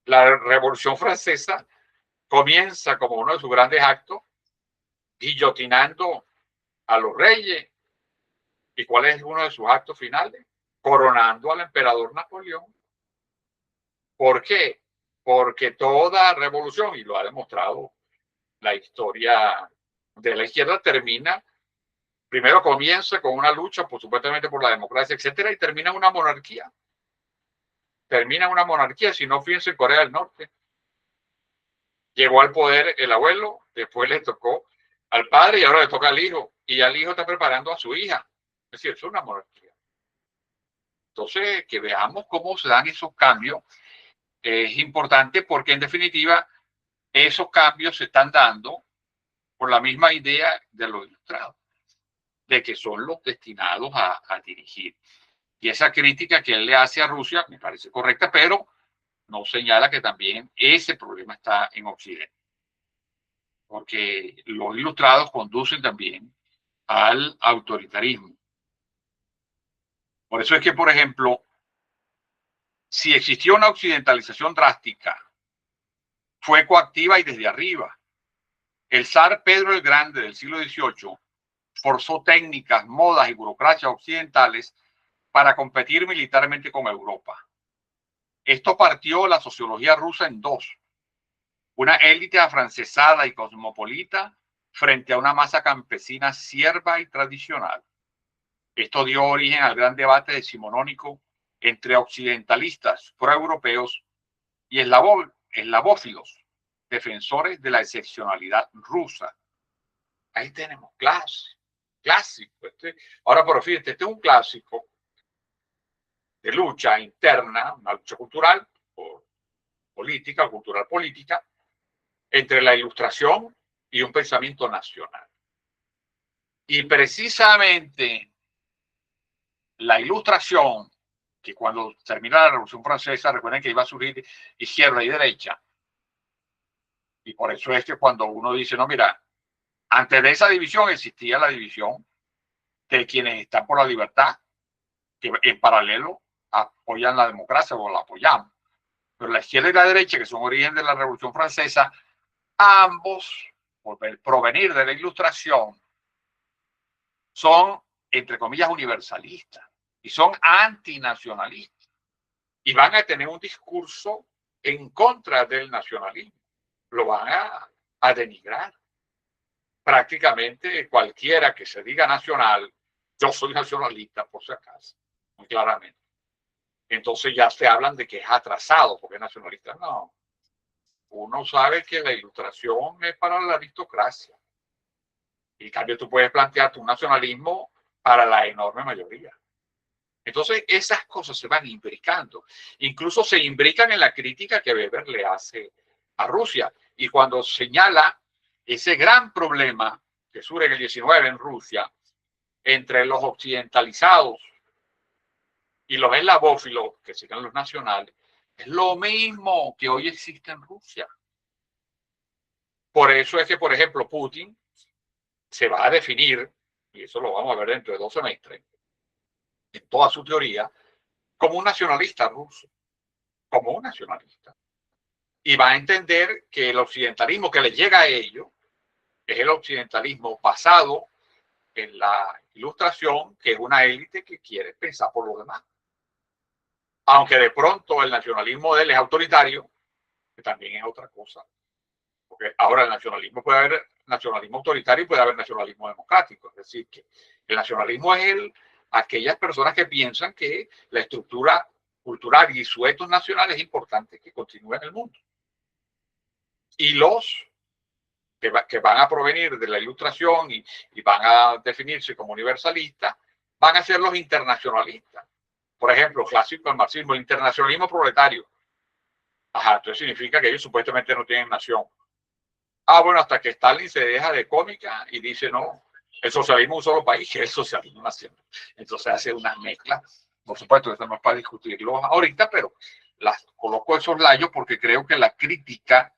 La Revolución Francesa comienza como uno de sus grandes actos guillotinando a los reyes. ¿Y cuál es uno de sus actos finales? Coronando al emperador Napoleón. ¿Por qué? Porque toda revolución, y lo ha demostrado la historia de la izquierda, primero comienza con una lucha, supuestamente por la democracia, etcétera, y termina en una monarquía. Si no, fíjense en Corea del Norte. Llegó al poder el abuelo, después le tocó al padre y ahora le toca al hijo. Y al hijo está preparando a su hija. Es decir, es una monarquía. Entonces, que veamos cómo se dan esos cambios es importante porque, en definitiva, esos cambios se están dando por la misma idea de los ilustrados, de que son los destinados a dirigir. Y esa crítica que él le hace a Rusia me parece correcta, pero no señala que también ese problema está en Occidente, porque los ilustrados conducen también al autoritarismo. Por eso es que, por ejemplo, si existió una occidentalización drástica, fue coactiva y desde arriba. El zar Pedro el Grande del siglo XVIII forzó técnicas, modas y burocracias occidentales para competir militarmente con Europa. Esto partió la sociología rusa en dos: una élite afrancesada y cosmopolita frente a una masa campesina sierva y tradicional. Esto dio origen al gran debate decimonónico entre occidentalistas proeuropeos y eslavófilos, defensores de la excepcionalidad rusa. Ahí tenemos clásico. Ahora, pero fíjate, este es un clásico de lucha interna, una lucha cultural, política, cultural política, entre la Ilustración y un pensamiento nacional. Y precisamente la Ilustración, que cuando termina la Revolución Francesa, recuerden que iba a surgir izquierda y derecha, y por eso es que cuando uno dice, no, mira, antes de esa división existía la división de quienes están por la libertad, que en paralelo apoyan la democracia o la apoyamos. Pero la izquierda y la derecha, que son origen de la Revolución Francesa, ambos, por provenir de la Ilustración, son, entre comillas, universalistas y son antinacionalistas. Y van a tener un discurso en contra del nacionalismo. Lo van a denigrar. Prácticamente cualquiera que se diga nacional, yo soy nacionalista, por si acaso, muy claramente. Entonces ya se hablan de que es atrasado porque es nacionalista. No. Uno sabe que la Ilustración es para la aristocracia. Y en cambio tú puedes plantearte un nacionalismo para la enorme mayoría. Entonces esas cosas se van imbricando. Incluso se imbrican en la crítica que Weber le hace a Rusia. Y cuando señala ese gran problema que surge en el 19 en Rusia entre los occidentalizados y los eslavófilos, que serían los nacionales, es lo mismo que hoy existe en Rusia. Por eso es que, por ejemplo, Putin se va a definir, y eso lo vamos a ver dentro de 2 semestres, en toda su teoría, como un nacionalista ruso, como un nacionalista. Y va a entender que el occidentalismo que le llega a ellos es el occidentalismo basado en la Ilustración, que es una élite que quiere pensar por los demás. Aunque de pronto el nacionalismo de él es autoritario, que también es otra cosa. Porque ahora el nacionalismo puede haber nacionalismo autoritario y puede haber nacionalismo democrático. Es decir, que el nacionalismo es aquellas personas que piensan que la estructura cultural y su etos nacional es importante que continúe en el mundo. Y los que van a provenir de la Ilustración y van a definirse como universalistas, van a ser los internacionalistas. Por ejemplo, clásico del marxismo, el internacionalismo proletario. Ajá, entonces significa que ellos supuestamente no tienen nación. Ah, bueno, hasta que Stalin se deja de cómica y dice, no, el socialismo es un solo país, que es el socialismo nacional. Entonces hace unas mezclas. Por supuesto, esto no es para discutirlo ahorita, pero las coloco esos layos porque creo que la crítica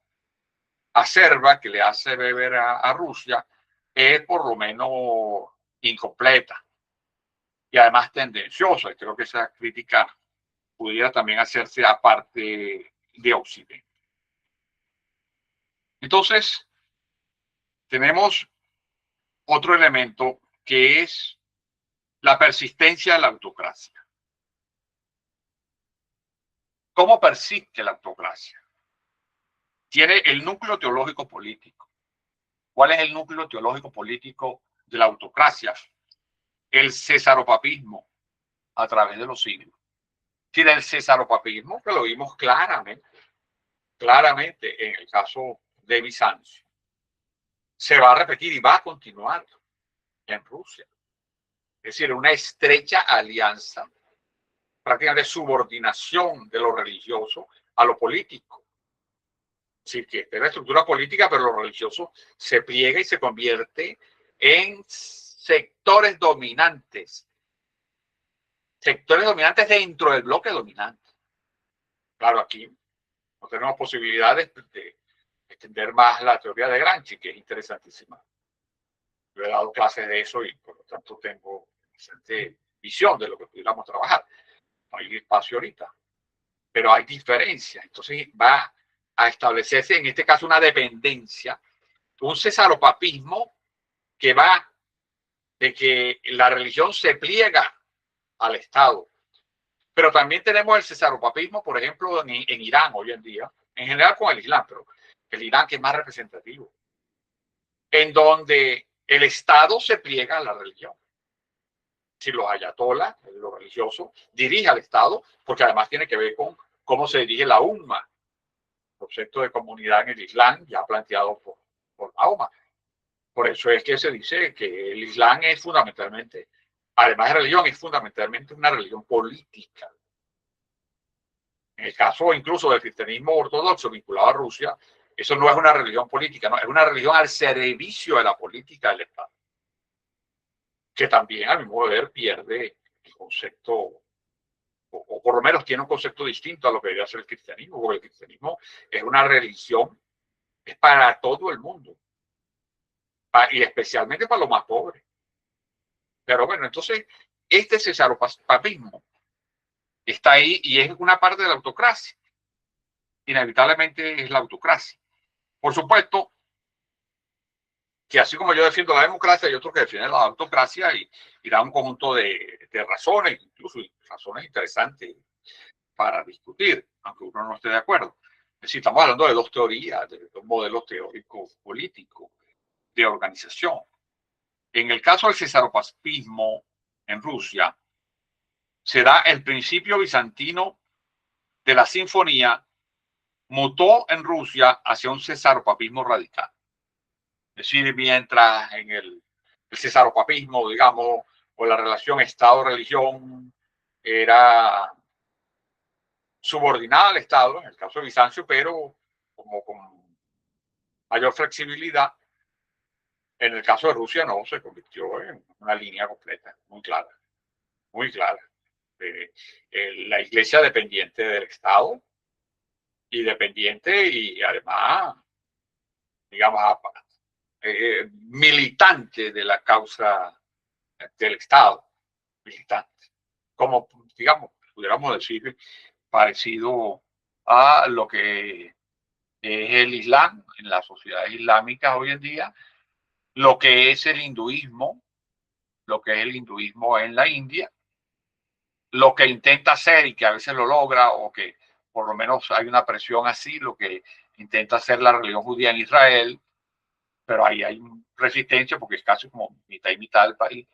acerba que le hace Weber a Rusia es por lo menos incompleta y además tendenciosa. Y creo que esa crítica pudiera también hacerse aparte de Occidente. Entonces, tenemos otro elemento que es la persistencia de la autocracia. ¿Cómo persiste la autocracia? Tiene el núcleo teológico político. ¿Cuál es el núcleo teológico político de la autocracia? El cesaropapismo a través de los siglos. Si del cesaropapismo, que lo vimos claramente en el caso de Bizancio, se va a repetir y va a continuar en Rusia. Es decir, una estrecha alianza, prácticamente subordinación de lo religioso a lo político. Sí, que esta es la estructura política, pero lo religioso se pliega y se convierte en sectores dominantes dentro del bloque dominante. Claro, aquí no tenemos posibilidades de extender más la teoría de Gramsci, que es interesantísima. Yo he dado clases de eso y por lo tanto tengo bastante visión de lo que pudiéramos trabajar. No hay espacio ahorita, pero hay diferencias. Entonces va a establecerse en este caso una dependencia, un cesaropapismo que va de que la religión se pliega al Estado. Pero también tenemos el cesaropapismo, por ejemplo, en Irán hoy en día, en general con el Islam, pero el Irán que es más representativo, en donde el Estado se pliega a la religión. Si los ayatolás, lo religioso, dirige al Estado, porque además tiene que ver con cómo se dirige la umma, el concepto de comunidad en el Islam ya planteado por Mahoma. Por eso es que se dice que el Islam es fundamentalmente, además de religión, es fundamentalmente una religión política. En el caso incluso del cristianismo ortodoxo vinculado a Rusia, eso no es una religión política, no, es una religión al servicio de la política del Estado, que también, a mi modo de ver, pierde el concepto, o por lo menos tiene un concepto distinto a lo que debería ser el cristianismo, porque el cristianismo es una religión, es para todo el mundo, y especialmente para los más pobres. Pero bueno, entonces, este cesaropapismo está ahí y es una parte de la autocracia. Inevitablemente es la autocracia. Por supuesto que así como yo defiendo la democracia, hay otros que defienden la autocracia y da un conjunto de razones, incluso razones interesantes para discutir, aunque uno no esté de acuerdo. Es decir, estamos hablando de dos teorías, de dos modelos teóricos políticos de organización. En el caso del cesaropapismo en Rusia, se da el principio bizantino de la sinfonía, mutó en Rusia hacia un cesaropapismo radical. Es decir, mientras en el cesaropapismo, digamos, o la relación Estado-religión era subordinada al Estado, en el caso de Bizancio, pero como con mayor flexibilidad. En el caso de Rusia no, se convirtió en una línea completa, muy clara, muy clara. La iglesia dependiente del Estado y dependiente y además, digamos, militante de la causa del Estado, militante. Como, digamos, pudiéramos decir, parecido a lo que es el Islam en las sociedades islámicas hoy en día, lo que es el hinduismo, lo que es el hinduismo en la India, lo que intenta hacer y que a veces lo logra, o que por lo menos hay una presión así, lo que intenta hacer la religión judía en Israel, pero ahí hay resistencia porque es casi como mitad y mitad del país.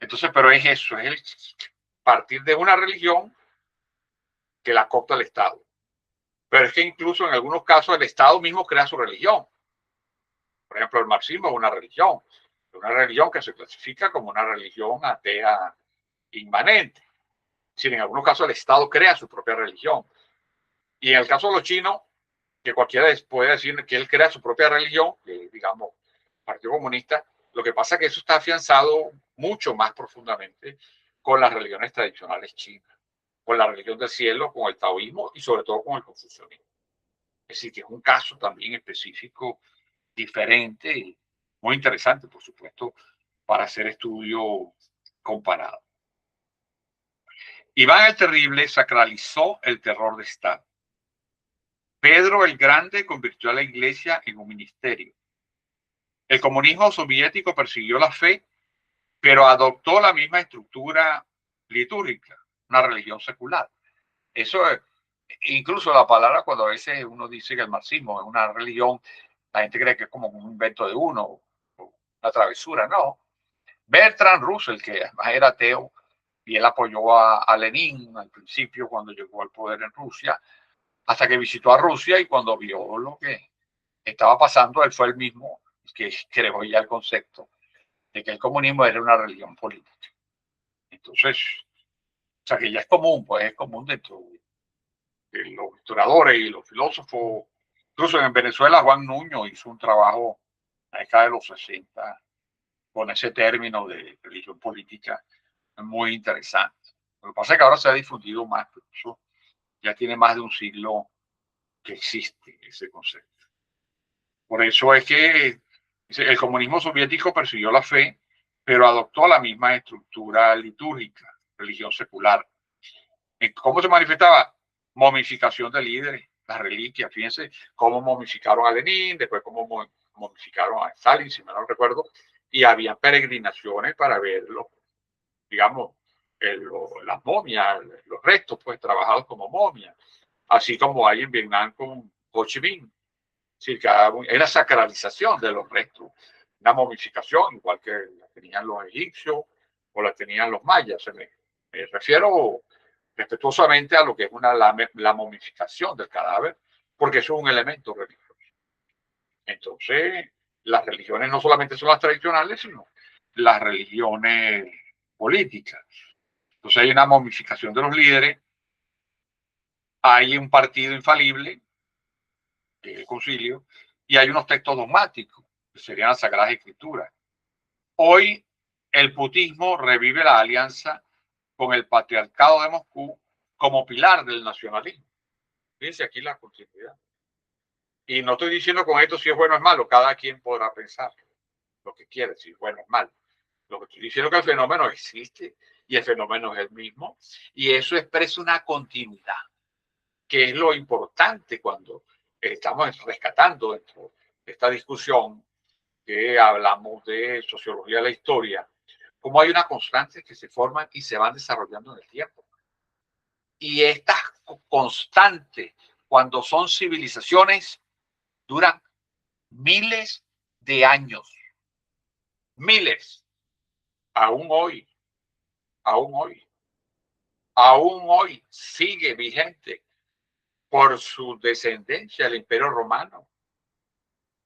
Entonces, pero es eso, es el partir de una religión que la coopta el Estado. Pero es que incluso en algunos casos el Estado mismo crea su religión. Por ejemplo, el marxismo es una religión que se clasifica como una religión atea inmanente. Si en algunos casos el Estado crea su propia religión. Y en el caso de los chinos, que cualquiera puede decir que él crea su propia religión, que digamos, Partido Comunista, lo que pasa es que eso está afianzado mucho más profundamente con las religiones tradicionales chinas, con la religión del cielo, con el taoísmo y sobre todo con el confucianismo. Es decir, que es un caso también específico, diferente y muy interesante, por supuesto, para hacer estudio comparado. Iván el Terrible sacralizó el terror de Estado. Pedro el Grande convirtió a la iglesia en un ministerio. El comunismo soviético persiguió la fe, pero adoptó la misma estructura litúrgica, una religión secular. Eso es, incluso la palabra, cuando a veces uno dice que el marxismo es una religión, la gente cree que es como un invento de uno, una travesura. No. Bertrand Russell, que además era ateo, y él apoyó a Lenin al principio cuando llegó al poder en Rusia, hasta que visitó a Rusia y cuando vio lo que estaba pasando, él fue el mismo que creó ya el concepto de que el comunismo era una religión política. Entonces, o sea que ya es común, pues es común dentro de los historiadores y los filósofos Incluso en Venezuela, Juan Nuño hizo un trabajo en la década de los 60 con ese término de religión política muy interesante. Lo que pasa es que ahora se ha difundido más, pero eso ya tiene más de un siglo que existe ese concepto. Por eso es que el comunismo soviético persiguió la fe, pero adoptó la misma estructura litúrgica, religión secular. ¿Cómo se manifestaba? Momificación de líderes, las reliquias. Fíjense cómo momificaron a Lenin, después cómo momificaron a Stalin, si me no recuerdo, y había peregrinaciones para verlo, digamos, las momias, los restos, pues trabajados como momias, así como hay en Vietnam con Ho Chi Minh. Sí, es la sacralización de los restos, una momificación, igual que la tenían los egipcios o la tenían los mayas. Me refiero respetuosamente a lo que es la momificación del cadáver, porque eso es un elemento religioso. Entonces, las religiones no solamente son las tradicionales, sino las religiones políticas. Entonces hay una momificación de los líderes, hay un partido infalible, que es el concilio, y hay unos textos dogmáticos, que serían las Sagradas Escrituras. Hoy el putismo revive la alianza con el patriarcado de Moscú como pilar del nacionalismo. Fíjense aquí la continuidad. Y no estoy diciendo con esto si es bueno o es malo, cada quien podrá pensar lo que quiere, si es bueno o es malo. Lo que estoy diciendo es que el fenómeno existe y el fenómeno es el mismo, y eso expresa una continuidad, que es lo importante cuando estamos rescatando dentro de esta discusión que hablamos de sociología de la historia, cómo hay una constante que se forman y se van desarrollando en el tiempo. Y estas constantes, cuando son civilizaciones, duran miles de años. Miles. Aún hoy, aún hoy, aún hoy sigue vigente por su descendencia el Imperio Romano.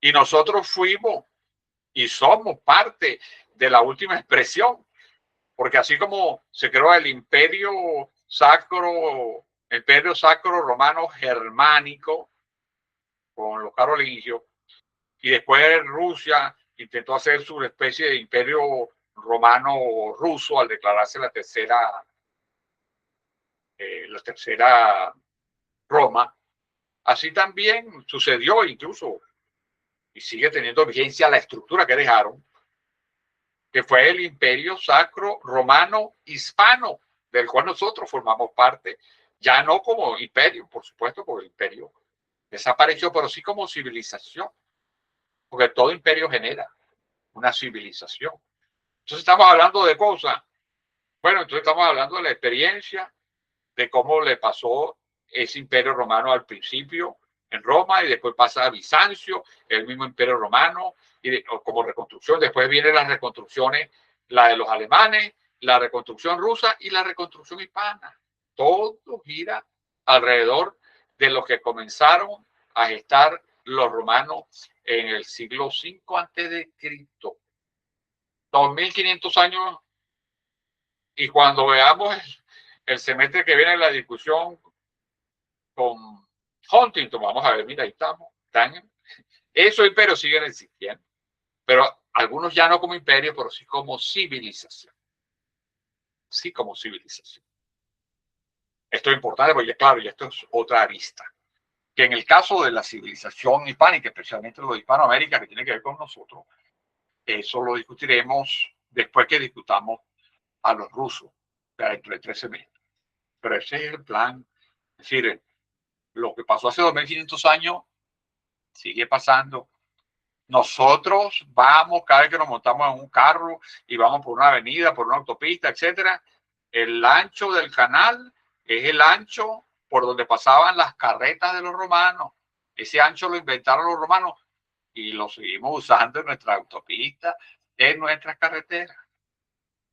Y nosotros fuimos y somos parte de la última expresión, porque así como se creó el Imperio Sacro Romano Germánico con los carolingios, y después Rusia intentó hacer su especie de Imperio Romano ruso al declararse la tercera Roma. Así también sucedió incluso, y sigue teniendo vigencia la estructura que dejaron, que fue el Imperio Sacro Romano Hispano, del cual nosotros formamos parte, ya no como imperio, por supuesto, porque el imperio desapareció, pero sí como civilización, porque todo imperio genera una civilización. Entonces estamos hablando de cosas, bueno, entonces estamos hablando de la experiencia, de cómo le pasó ese imperio romano al principio en Roma y después pasa a Bizancio, el mismo imperio romano, y como reconstrucción, después vienen las reconstrucciones, la de los alemanes, la reconstrucción rusa y la reconstrucción hispana. Todo gira alrededor de lo que comenzaron a gestar los romanos en el siglo V antes de Cristo. 2500 años, y cuando veamos el semestre que viene la discusión con Huntington, vamos a ver, mira, ahí estamos, esos imperios siguen existiendo, pero algunos ya no como imperio, pero sí como civilización. Sí como civilización. Esto es importante porque, claro, y esto es otra arista, que en el caso de la civilización hispánica, especialmente lo de Hispanoamérica, que tiene que ver con nosotros, eso lo discutiremos después que discutamos a los rusos, dentro de 3 semestres. Pero ese es el plan. Es decir, lo que pasó hace 2500 años sigue pasando. Nosotros vamos, cada vez que nos montamos en un carro y vamos por una avenida, por una autopista, etcétera, el ancho del canal es el ancho por donde pasaban las carretas de los romanos. Ese ancho lo inventaron los romanos y lo seguimos usando en nuestra autopista, en nuestras carreteras.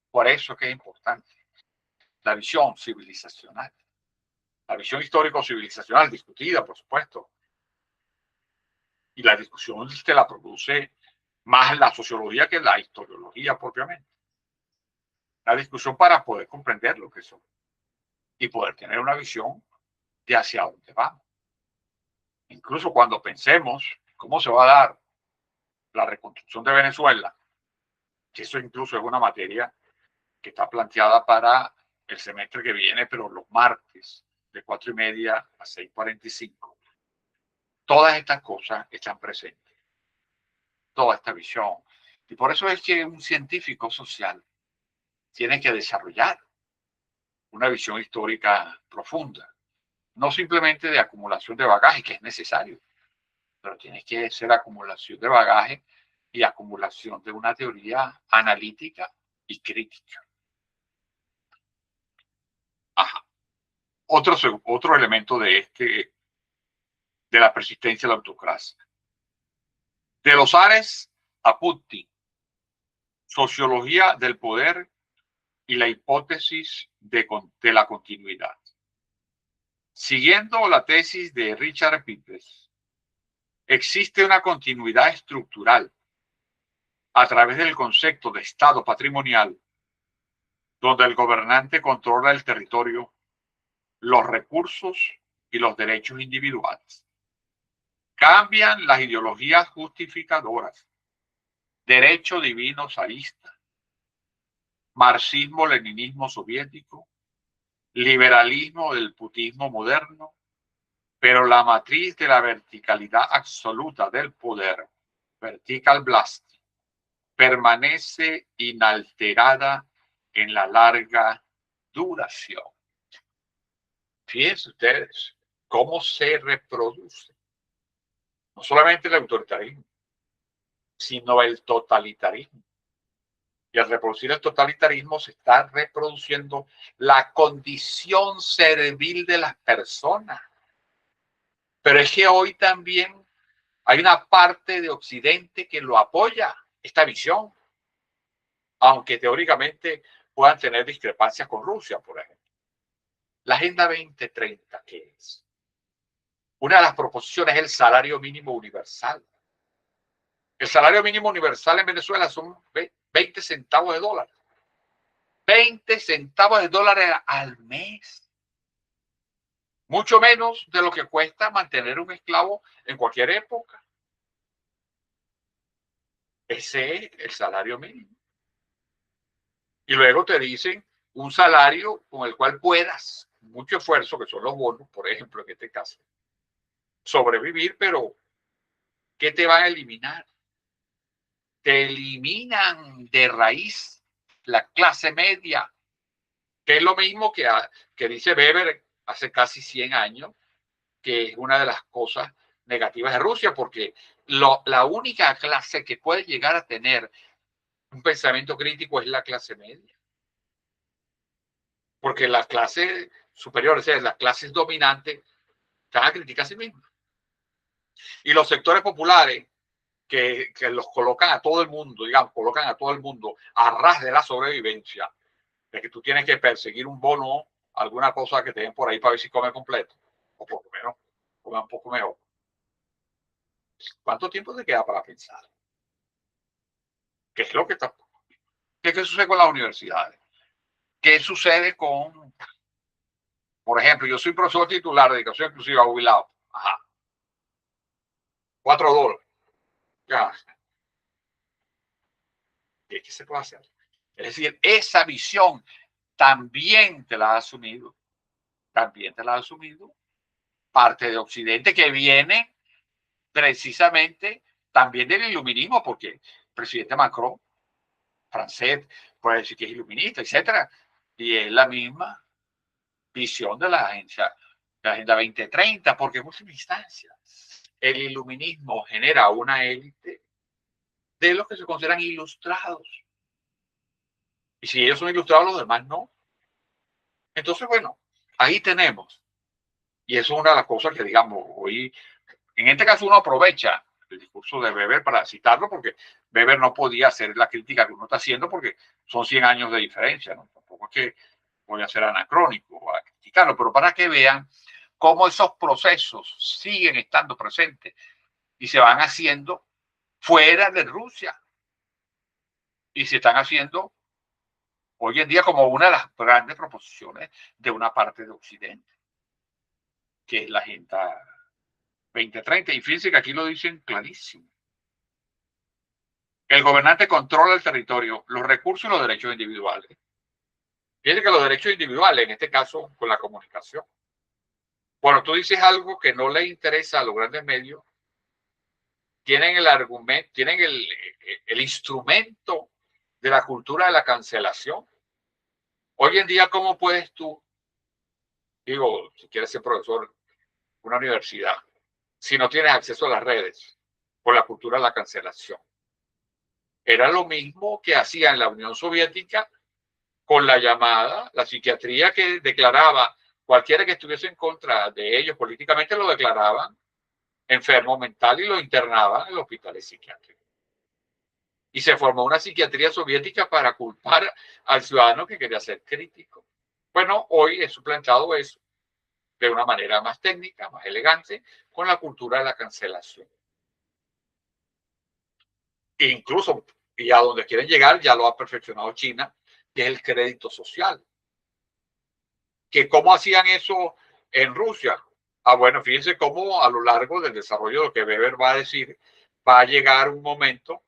Por eso es que es importante la visión civilizacional, la visión histórico-civilizacional discutida, por supuesto. Y la discusión se la produce más la sociología que la historiología propiamente. La discusión para poder comprender lo que son y poder tener una visión de hacia dónde vamos. Incluso cuando pensemos cómo se va a dar la reconstrucción de Venezuela, que eso incluso es una materia que está planteada para el semestre que viene, pero los martes de 4:30 a 6:45. Todas estas cosas están presentes, toda esta visión. Y por eso es que un científico social tiene que desarrollar una visión histórica profunda, no simplemente de acumulación de bagaje, que es necesario, pero tiene que ser acumulación de bagaje y acumulación de una teoría analítica y crítica. Ajá. Otro elemento de la persistencia de la autocracia. De los Ares a Putin, sociología del poder y la hipótesis de la continuidad. Siguiendo la tesis de Richard Pipes, existe una continuidad estructural a través del concepto de Estado patrimonial, donde el gobernante controla el territorio, los recursos y los derechos individuales. Cambian las ideologías justificadoras, derecho divino zarista, marxismo-leninismo soviético, liberalismo del putismo moderno, pero la matriz de la verticalidad absoluta del poder, vertical blast, permanece inalterada en la larga duración. Fíjense ustedes cómo se reproduce no solamente el autoritarismo, sino el totalitarismo. Y al reproducir el totalitarismo se está reproduciendo la condición servil de las personas. Pero es que hoy también hay una parte de Occidente que lo apoya, esta visión, aunque teóricamente puedan tener discrepancias con Rusia, por ejemplo. La Agenda 2030, ¿qué es? Una de las proposiciones es el salario mínimo universal. El salario mínimo universal en Venezuela son 20 centavos de dólar. 20 centavos de dólar al mes. Mucho menos de lo que cuesta mantener un esclavo en cualquier época. Ese es el salario mínimo. Y luego te dicen un salario con el cual puedas, mucho esfuerzo, que son los bonos, por ejemplo, en este caso, sobrevivir, pero ¿qué te van a eliminar? Te eliminan de raíz la clase media, que es lo mismo que dice Weber hace casi 100 años, que es una de las cosas negativas de Rusia, porque la única clase que puede llegar a tener un pensamiento crítico es la clase media. Porque la clase superior, o sea, las clases dominantes, están a criticar a sí mismas. Y los sectores populares, que los colocan a todo el mundo, digamos, colocan a todo el mundo a ras de la sobrevivencia, de que tú tienes que perseguir un bono, alguna cosa que te den por ahí para ver si come completo, o por lo menos come un poco mejor. ¿Cuánto tiempo te queda para pensar? ¿Qué es lo que está? ¿Qué sucede con las universidades? ¿Qué sucede con, por ejemplo, yo soy profesor titular de educación inclusiva jubilado? Ajá. $4. Ya. ¿Qué se puede hacer? Es decir, esa visión también te la ha asumido, parte de Occidente que viene precisamente también del iluminismo, porque el presidente Macron, francés, puede decir que es iluminista, etcétera, y es la misma visión de la Agenda 2030, porque en última instancia el iluminismo genera una élite de los que se consideran ilustrados. Y si ellos son ilustrados, los demás no. Entonces, bueno, ahí tenemos. Y eso es una de las cosas que, digamos, hoy, en este caso uno aprovecha el discurso de Weber para citarlo, porque Weber no podía hacer la crítica que uno está haciendo, porque son 100 años de diferencia, ¿no? Tampoco es que voy a ser anacrónico a criticarlo, pero para que vean cómo esos procesos siguen estando presentes y se van haciendo fuera de Rusia. Y se están haciendo hoy en día como una de las grandes proposiciones de una parte de Occidente, que es la Agenda 2030, y fíjense que aquí lo dicen clarísimo. El gobernante controla el territorio, los recursos y los derechos individuales. Fíjense que los derechos individuales, en este caso con la comunicación. Cuando tú dices algo que no le interesa a los grandes medios, tienen el argumento, tienen el instrumento de la cultura de la cancelación. Hoy en día, ¿cómo puedes tú, digo, si quieres ser profesor en una universidad, si no tienes acceso a las redes por la cultura de la cancelación? Era lo mismo que hacía en la Unión Soviética con la psiquiatría, que declaraba cualquiera que estuviese en contra de ellos políticamente, lo declaraban enfermo mental y lo internaban en los hospitales psiquiátricos. Y se formó una psiquiatría soviética para culpar al ciudadano que quería ser crítico. Bueno, hoy es suplantado eso de una manera más técnica, más elegante, con la cultura de la cancelación. E incluso, y a donde quieren llegar, ya lo ha perfeccionado China, que es el crédito social. ¿Que cómo hacían eso en Rusia? Ah, bueno, fíjense cómo a lo largo del desarrollo de lo que Weber va a decir, va a llegar un momento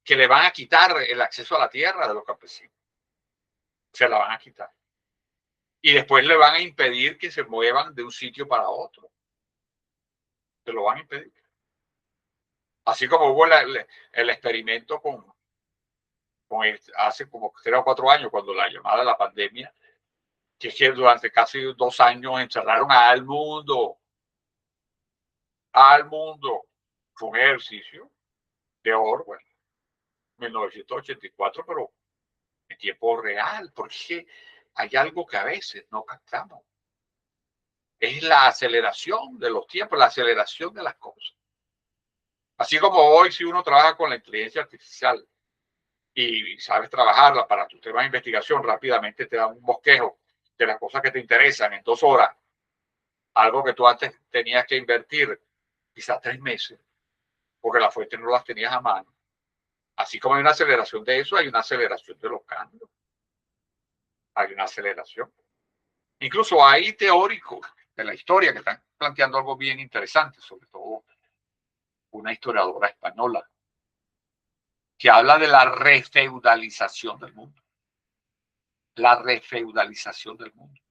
que le van a quitar el acceso a la tierra de los campesinos. Se la van a quitar. Y después le van a impedir que se muevan de un sitio para otro. Se lo van a impedir. Así como hubo el experimento hace como 3 o 4 años, cuando la llamada la pandemia, que es que durante casi 2 años encerraron al mundo. Fue un ejercicio de Orwell, 1984, pero en tiempo real, porque hay algo que a veces no captamos. Es la aceleración de los tiempos, la aceleración de las cosas. Así como hoy, si uno trabaja con la inteligencia artificial y sabes trabajarla para tu tema de investigación, rápidamente te da un bosquejo de las cosas que te interesan en 2 horas, algo que tú antes tenías que invertir quizás 3 meses, porque las fuentes no las tenías a mano. Así como hay una aceleración de eso, hay una aceleración de los cambios. Hay una aceleración. Incluso hay teóricos de la historia que están planteando algo bien interesante, sobre todo una historiadora española, que habla de la refeudalización del mundo. La refeudalización del mundo.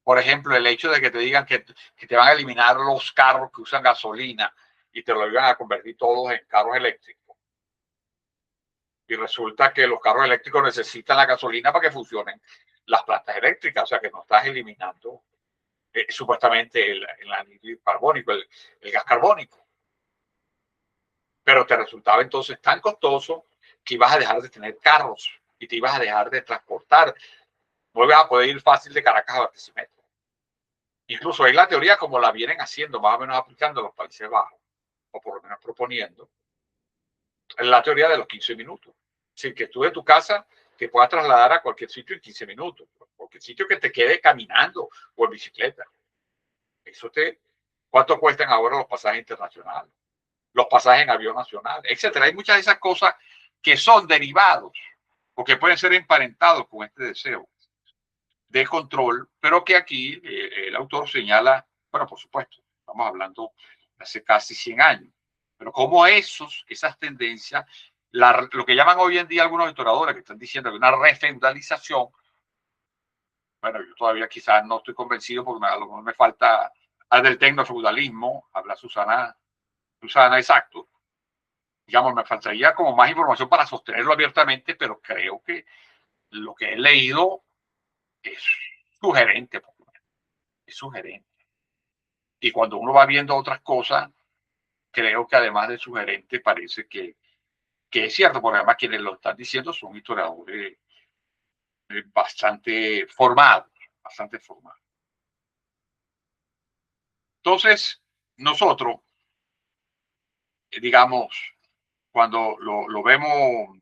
Por ejemplo, el hecho de que te digan que te van a eliminar los carros que usan gasolina y te lo iban a convertir todos en carros eléctricos. Y resulta que los carros eléctricos necesitan la gasolina para que funcionen las plantas eléctricas, o sea que no estás eliminando supuestamente el anhídrido carbónico, el gas carbónico. Pero te resultaba entonces tan costoso que ibas a dejar de tener carros y te ibas a dejar de transportar. No ibas a poder ir fácil de Caracas a Barquisimeto. Incluso hay la teoría como la vienen haciendo, más o menos aplicando en los Países Bajos, o por lo menos proponiendo, la teoría de los 15 minutos. Es decir, que tú de tu casa te puedas trasladar a cualquier sitio en 15 minutos, cualquier sitio que te quede caminando o en bicicleta. Eso ¿cuánto cuestan ahora los pasajes internacionales? Los pasajes en avión nacional, etcétera? Hay muchas de esas cosas que son derivados o que pueden ser emparentados con este deseo de control, pero que aquí el autor señala, bueno, por supuesto, estamos hablando de hace casi 100 años, pero como esas tendencias, lo que llaman hoy en día algunos historiadores que están diciendo que una refeudalización, bueno, yo todavía quizás no estoy convencido porque a lo mejor me falta del tecnofeudalismo, habla Susana exacto. Digamos, me faltaría como más información para sostenerlo abiertamente, pero creo que lo que he leído es sugerente, es sugerente. Y cuando uno va viendo otras cosas, creo que además de sugerente parece que es cierto, porque además quienes lo están diciendo son historiadores bastante formados, bastante formados. Entonces, nosotros, digamos, cuando lo vemos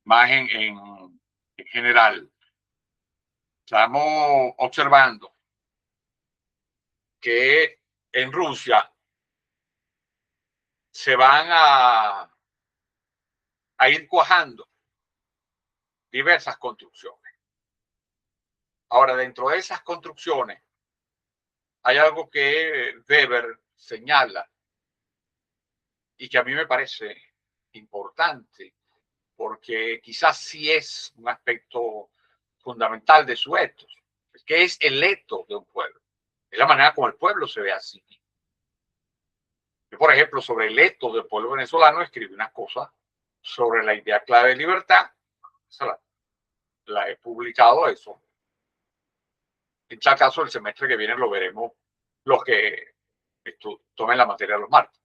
más en general, estamos observando que en Rusia se van a ir cuajando diversas construcciones. Ahora, dentro de esas construcciones hay algo que Weber señala y que a mí me parece importante, porque quizás sí es un aspecto fundamental de su ethos, que es el ethos de un pueblo. Es la manera como el pueblo se ve así. Yo, por ejemplo, sobre el ethos del pueblo venezolano escribí unas cosas sobre la idea clave de libertad. La he publicado eso. En tal caso, el semestre que viene lo veremos los que tomen la materia los martes.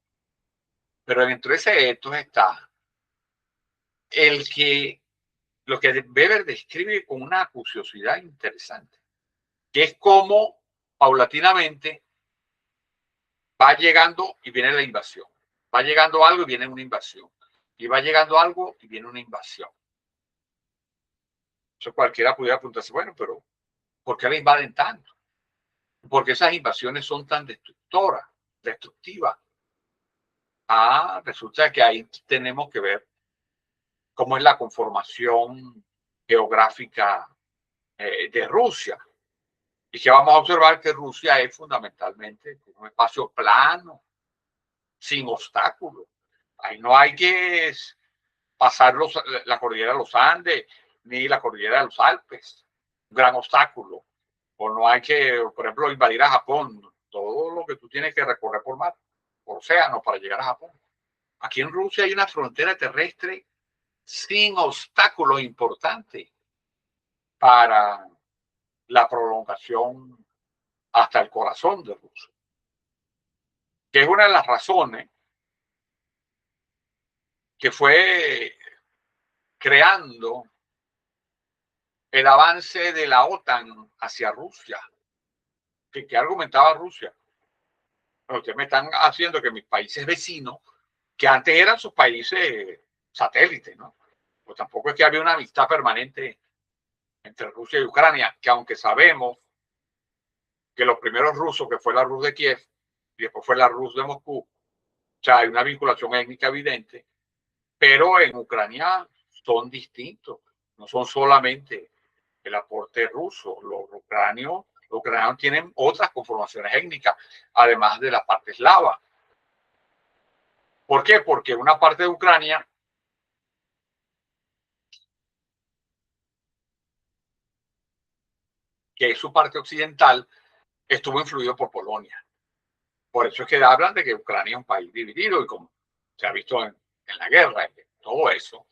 Pero dentro de ese ethos está lo que Weber describe con una acuciosidad interesante, que es cómo paulatinamente va llegando y viene la invasión. Va llegando algo y viene una invasión. Y va llegando algo y viene una invasión. Entonces cualquiera pudiera preguntarse, bueno, pero ¿por qué la invaden tanto? Porque esas invasiones son tan destructivas. Resulta que ahí tenemos que ver cómo es la conformación geográfica de Rusia. Y que vamos a observar que Rusia es fundamentalmente un espacio plano, sin obstáculos. Ahí no hay que pasar la cordillera de los Andes ni la cordillera de los Alpes, un gran obstáculo. O no hay que, por ejemplo, invadir a Japón, todo lo que tú tienes que recorrer por mar, por océano para llegar a Japón. Aquí en Rusia hay una frontera terrestre sin obstáculos importantes para la prolongación hasta el corazón de Rusia, que es una de las razones que fue creando el avance de la OTAN hacia Rusia. ¿Qué argumentaba Rusia? Bueno, ustedes me están haciendo que mis países vecinos, que antes eran sus países satélites, ¿no? Pues tampoco es que había una amistad permanente entre Rusia y Ucrania, que aunque sabemos que los primeros rusos, que fue la Rus de Kiev y después fue la Rus de Moscú, o sea, hay una vinculación étnica evidente, pero en Ucrania son distintos, no son solamente el aporte ruso, los ucranianos tienen otras conformaciones étnicas, además de la parte eslava. ¿Por qué? Porque una parte de Ucrania que es su parte occidental, estuvo influido por Polonia. Por eso es que hablan de que Ucrania es un país dividido y como se ha visto en la guerra, en todo eso.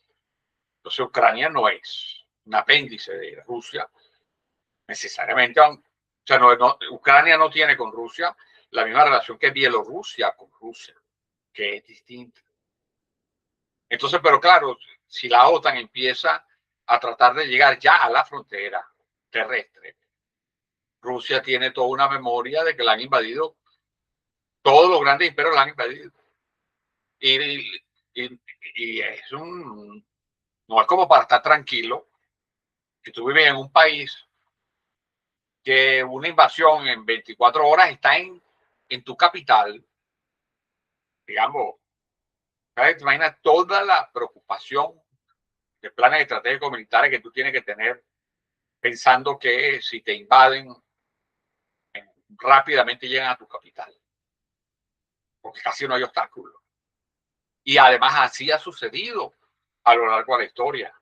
Entonces Ucrania no es un apéndice de Rusia necesariamente. O sea, Ucrania no tiene con Rusia la misma relación que Bielorrusia con Rusia, que es distinta. Entonces, pero claro, si la OTAN empieza a tratar de llegar ya a la frontera terrestre, Rusia tiene toda una memoria de que la han invadido, todos los grandes imperios la han invadido. Y es no es como para estar tranquilo. Si tú vives en un país que una invasión en 24 horas está en tu capital, digamos, ¿sabes? Imagina toda la preocupación de planes estratégicos militares que tú tienes que tener pensando que si te invaden, rápidamente llegan a tu capital, porque casi no hay obstáculos. Y además así ha sucedido a lo largo de la historia.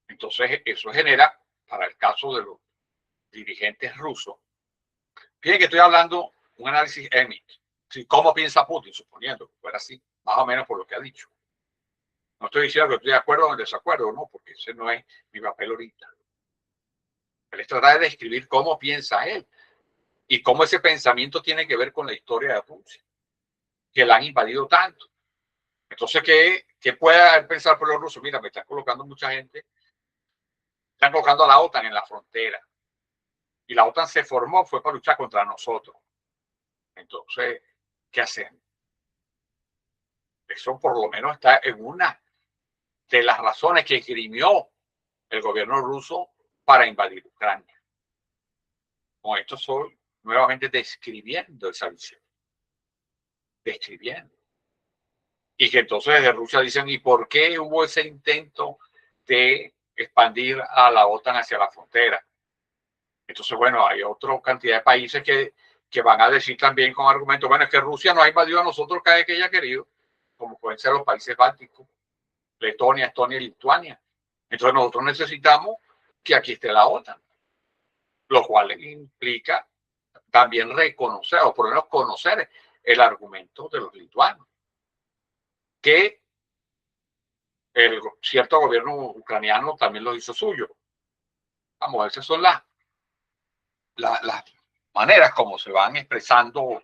Entonces eso genera, para el caso de los dirigentes rusos, fíjense que estoy hablando un análisis étnico, cómo piensa Putin, suponiendo que fuera así, más o menos por lo que ha dicho. No estoy diciendo que estoy de acuerdo o en desacuerdo, no, porque ese no es mi papel ahorita. Él trata de describir cómo piensa él y cómo ese pensamiento tiene que ver con la historia de Rusia, que la han invadido tanto. Entonces, ¿qué puede pensar por los rusos? Mira, me están colocando mucha gente, están colocando a la OTAN en la frontera. Y la OTAN se formó, fue para luchar contra nosotros. Entonces, ¿qué hacemos? Eso por lo menos está en una de las razones que esgrimió el gobierno ruso para invadir Ucrania. Con esto estoy nuevamente describiendo esa visión. Describiendo. Y que entonces desde Rusia dicen, ¿y por qué hubo ese intento de expandir a la OTAN hacia la frontera? Entonces, bueno, hay otra cantidad de países que que van a decir también con argumentos, bueno, es que Rusia nos ha invadido a nosotros cada vez que ella ha querido, como pueden ser los países bálticos, Letonia, Estonia y Lituania. Entonces nosotros necesitamos que aquí esté la OTAN, lo cual implica también reconocer, o por lo menos conocer el argumento de los lituanos, que el cierto gobierno ucraniano también lo hizo suyo. Vamos, esas son las maneras como se van expresando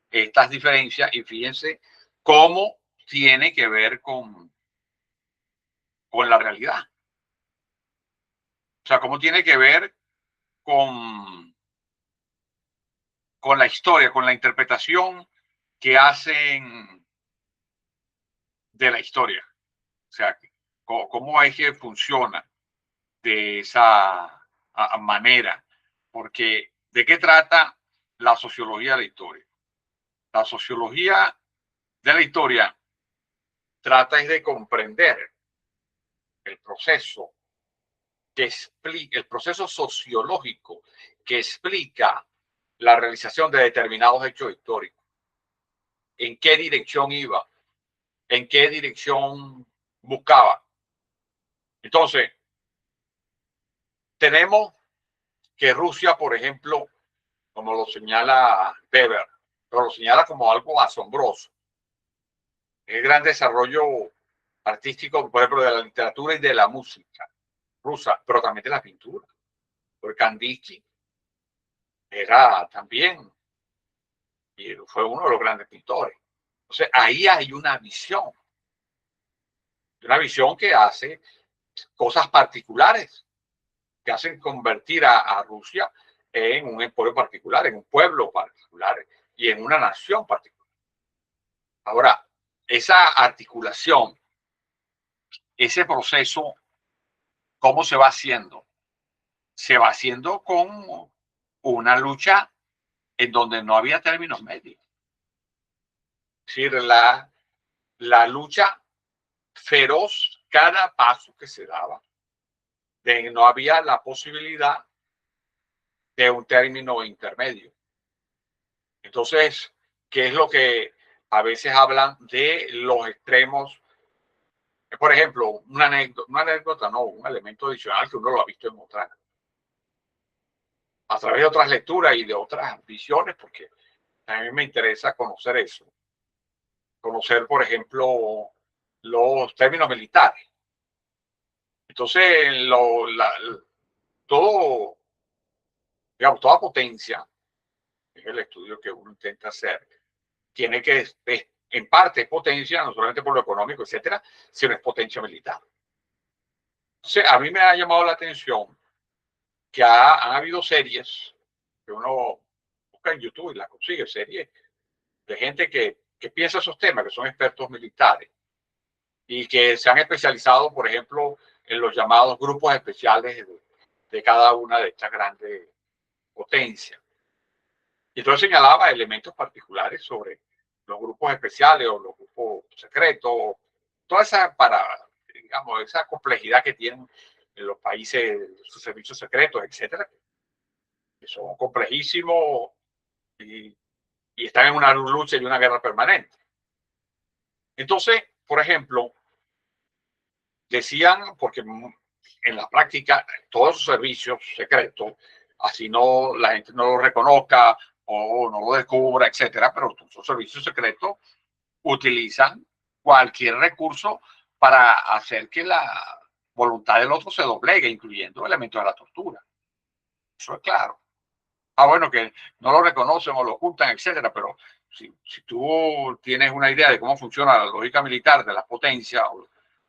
estas diferencias, y fíjense cómo tiene que ver con la realidad. O sea, cómo tiene que ver con la historia, con la interpretación que hacen de la historia. O sea, cómo es que funciona de esa manera. Porque, ¿de qué trata la sociología de la historia? La sociología de la historia trata es de comprender el proceso que explica, el proceso sociológico que explica la realización de determinados hechos históricos. En qué dirección iba, en qué dirección buscaba. Entonces, tenemos que Rusia, por ejemplo, como lo señala Weber, pero lo señala como algo asombroso. El gran desarrollo artístico, por ejemplo, de la literatura y de la música rusa, pero también de la pintura. Porque Kandinsky era también, y fue uno de los grandes pintores. Entonces, ahí hay una visión que hace cosas particulares, que hacen convertir a Rusia en un emporio particular, en un pueblo particular y en una nación particular. Ahora, esa articulación, ese proceso, ¿cómo se va haciendo? Se va haciendo con una lucha en donde no había términos medios. Es decir, la lucha feroz cada paso que se daba. No había la posibilidad de un término intermedio. Entonces, ¿qué es lo que a veces hablan de los extremos? Por ejemplo, una anécdota, no, un elemento adicional que uno lo ha visto en otras, a través de otras lecturas y de otras visiones, porque a mí me interesa conocer eso. Conocer, por ejemplo, los términos militares. Entonces, todo, digamos, toda potencia, es el estudio que uno intenta hacer, tiene que, en parte, es potencia, no solamente por lo económico, etcétera, sino es potencia militar. Entonces, a mí me ha llamado la atención que han habido series que uno busca en YouTube y las consigue, series de gente que piensa esos temas, que son expertos militares y que se han especializado, por ejemplo, en los llamados grupos especiales de cada una de estas grandes potencias. Y entonces señalaba elementos particulares sobre los grupos especiales o los grupos secretos, toda esa, digamos, esa complejidad que tienen en los países, sus servicios secretos, etcétera, que son complejísimos y están en una lucha y una guerra permanente. Entonces, por ejemplo, decían, porque en la práctica todos esos servicios secretos, así no la gente no lo reconozca o no lo descubra, etcétera, pero esos servicios secretos utilizan cualquier recurso para hacer que la voluntad del otro se doblegue, incluyendo elementos de la tortura. Eso es claro. Bueno, que no lo reconocen o lo ocultan, etcétera, pero si tú tienes una idea de cómo funciona la lógica militar de las potencias,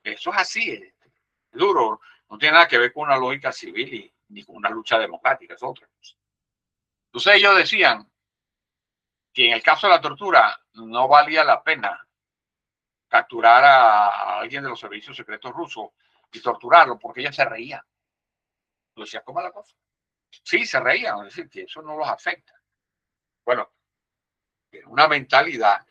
eso es así, es duro, no tiene nada que ver con una lógica civil ni con una lucha democrática, es otra cosa. Entonces ellos decían que en el caso de la tortura no valía la pena capturar a alguien de los servicios secretos rusos y torturarlo porque ella se reía. Lo decía, ¿cómo es la cosa? Sí, se reían, es decir, que eso no los afecta. Bueno, una mentalidad,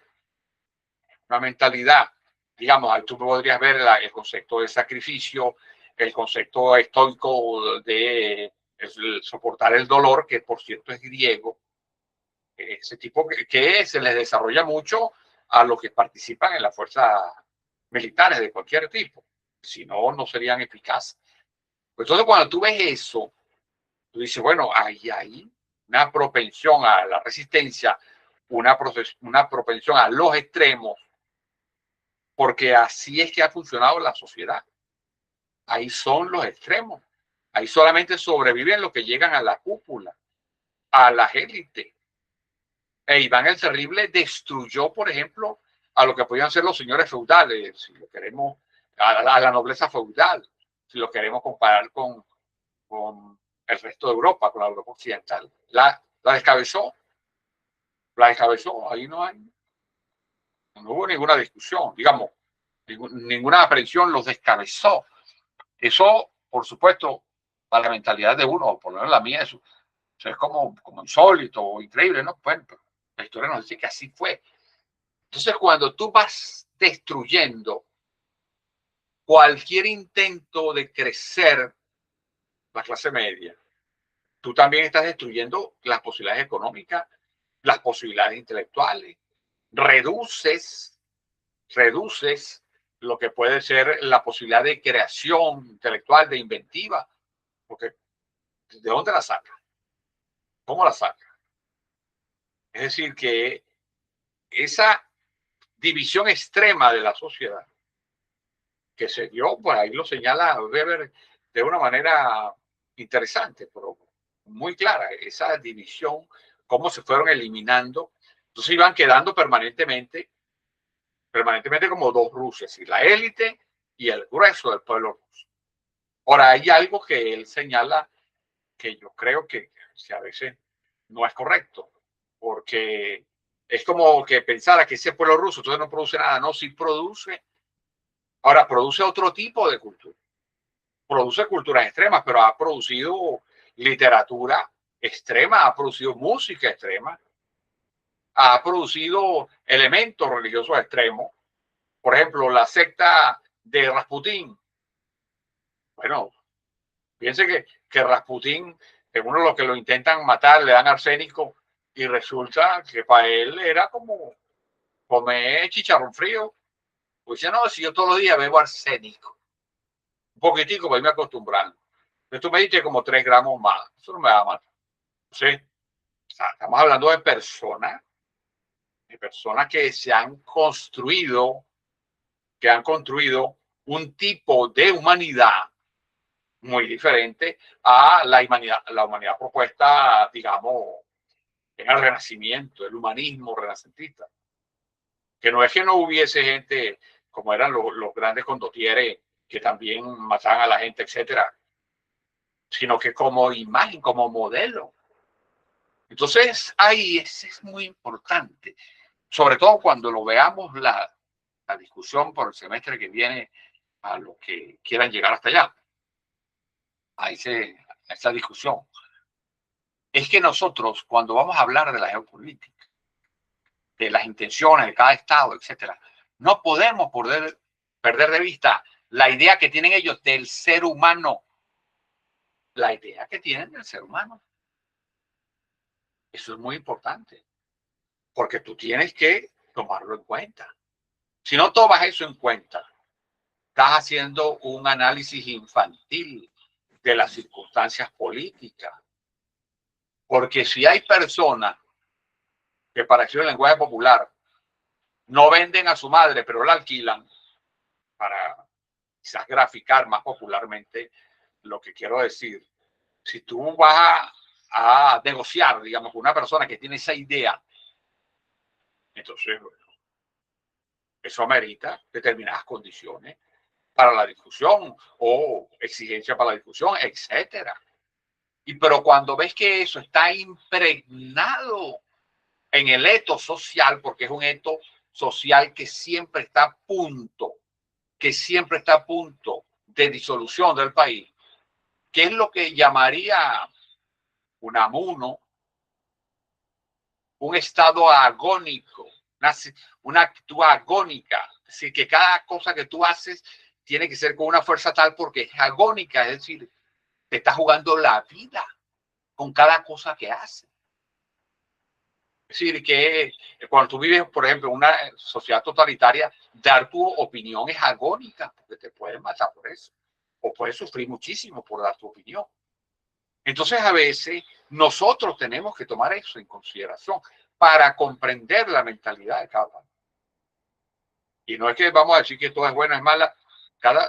digamos, ahí tú podrías ver el concepto de sacrificio, el concepto estoico de soportar el dolor, que por cierto es griego, ese tipo que se les desarrolla mucho a los que participan en las fuerzas militares de cualquier tipo. Si no, no serían eficaces. Pues entonces, cuando tú ves eso, tú dices, bueno, hay una propensión a la resistencia, una propensión a los extremos, porque así es que ha funcionado la sociedad. Ahí son los extremos. Ahí solamente sobreviven los que llegan a la cúpula, a las élites. E Iván el Terrible destruyó, por ejemplo, a lo que podían ser los señores feudales, si lo queremos, a la nobleza feudal, si lo queremos comparar con el resto de Europa, con la Europa occidental. La descabezó, ahí no hubo ninguna discusión, digamos, ninguna aprensión, los descabezó. Eso, por supuesto, para la mentalidad de uno, por lo menos la mía, eso es como insólito o increíble, ¿no? Bueno, pero la historia nos dice que así fue. Entonces, cuando tú vas destruyendo cualquier intento de crecer la clase media, tú también estás destruyendo las posibilidades económicas, las posibilidades intelectuales, reduces lo que puede ser la posibilidad de creación intelectual, de inventiva, porque ¿de dónde la saca? ¿Cómo la saca? Es decir, que esa división extrema de la sociedad que se dio, pues ahí lo señala Weber de una manera interesante, pero muy clara, esa división, cómo se fueron eliminando. Entonces iban quedando permanentemente como dos Rusias, y la élite y el grueso del pueblo ruso. Ahora, hay algo que él señala que yo creo que a veces no es correcto, porque es como que pensara que ese pueblo ruso entonces no produce nada. No, sí produce. Ahora, produce otro tipo de cultura. Produce culturas extremas, pero ha producido literatura extrema, ha producido música extrema, ha producido elementos religiosos extremos. Por ejemplo, la secta de Rasputín. Bueno, piense que Rasputín, en uno de los que lo intentan matar, le dan arsénico y resulta que para él era como comer chicharrón frío. Pues ya no, si yo todos los días bebo arsénico, un poquitico para irme acostumbrando. Entonces tú me diste como 3 gramos más, eso no me va a matar. ¿Sí? O sea, estamos hablando de personas que se han construido, un tipo de humanidad muy diferente a la humanidad propuesta, digamos, en el Renacimiento, el humanismo renacentista. Que no es que no hubiese gente como eran los grandes condottieri que también mataban a la gente, etcétera, sino que como imagen, como modelo. Entonces, ahí es muy importante, sobre todo cuando lo veamos la discusión por el semestre que viene a los que quieran llegar hasta allá, a esa discusión. Es que nosotros, cuando vamos a hablar de la geopolítica, de las intenciones de cada estado, etcétera, no podemos perder de vista la idea que tienen ellos del ser humano. La idea que tienen del ser humano. Eso es muy importante, porque tú tienes que tomarlo en cuenta. Si no tomas eso en cuenta, estás haciendo un análisis infantil de las circunstancias políticas. Porque si hay personas que, para decir el lenguaje popular, no venden a su madre, pero la alquilan, para quizás graficar más popularmente lo que quiero decir. Si tú vas a negociar, digamos, con una persona que tiene esa idea, entonces, bueno, eso amerita determinadas condiciones para la discusión o exigencia para la discusión, etcétera. Pero cuando ves que eso está impregnado en el eto social, porque es un eto social que siempre está a punto, de disolución del país, que es lo que llamaría Unamuno un estado agónico, una actitud agónica, es decir, que cada cosa que tú haces tiene que ser con una fuerza tal porque es agónica, es decir, te estás jugando la vida con cada cosa que haces. Es decir, que cuando tú vives, por ejemplo, en una sociedad totalitaria, dar tu opinión es agónica, porque te pueden matar por eso, o puedes sufrir muchísimo por dar tu opinión. Entonces, a veces nosotros tenemos que tomar eso en consideración para comprender la mentalidad de cada uno. Y no es que vamos a decir que todo es bueno, es mala.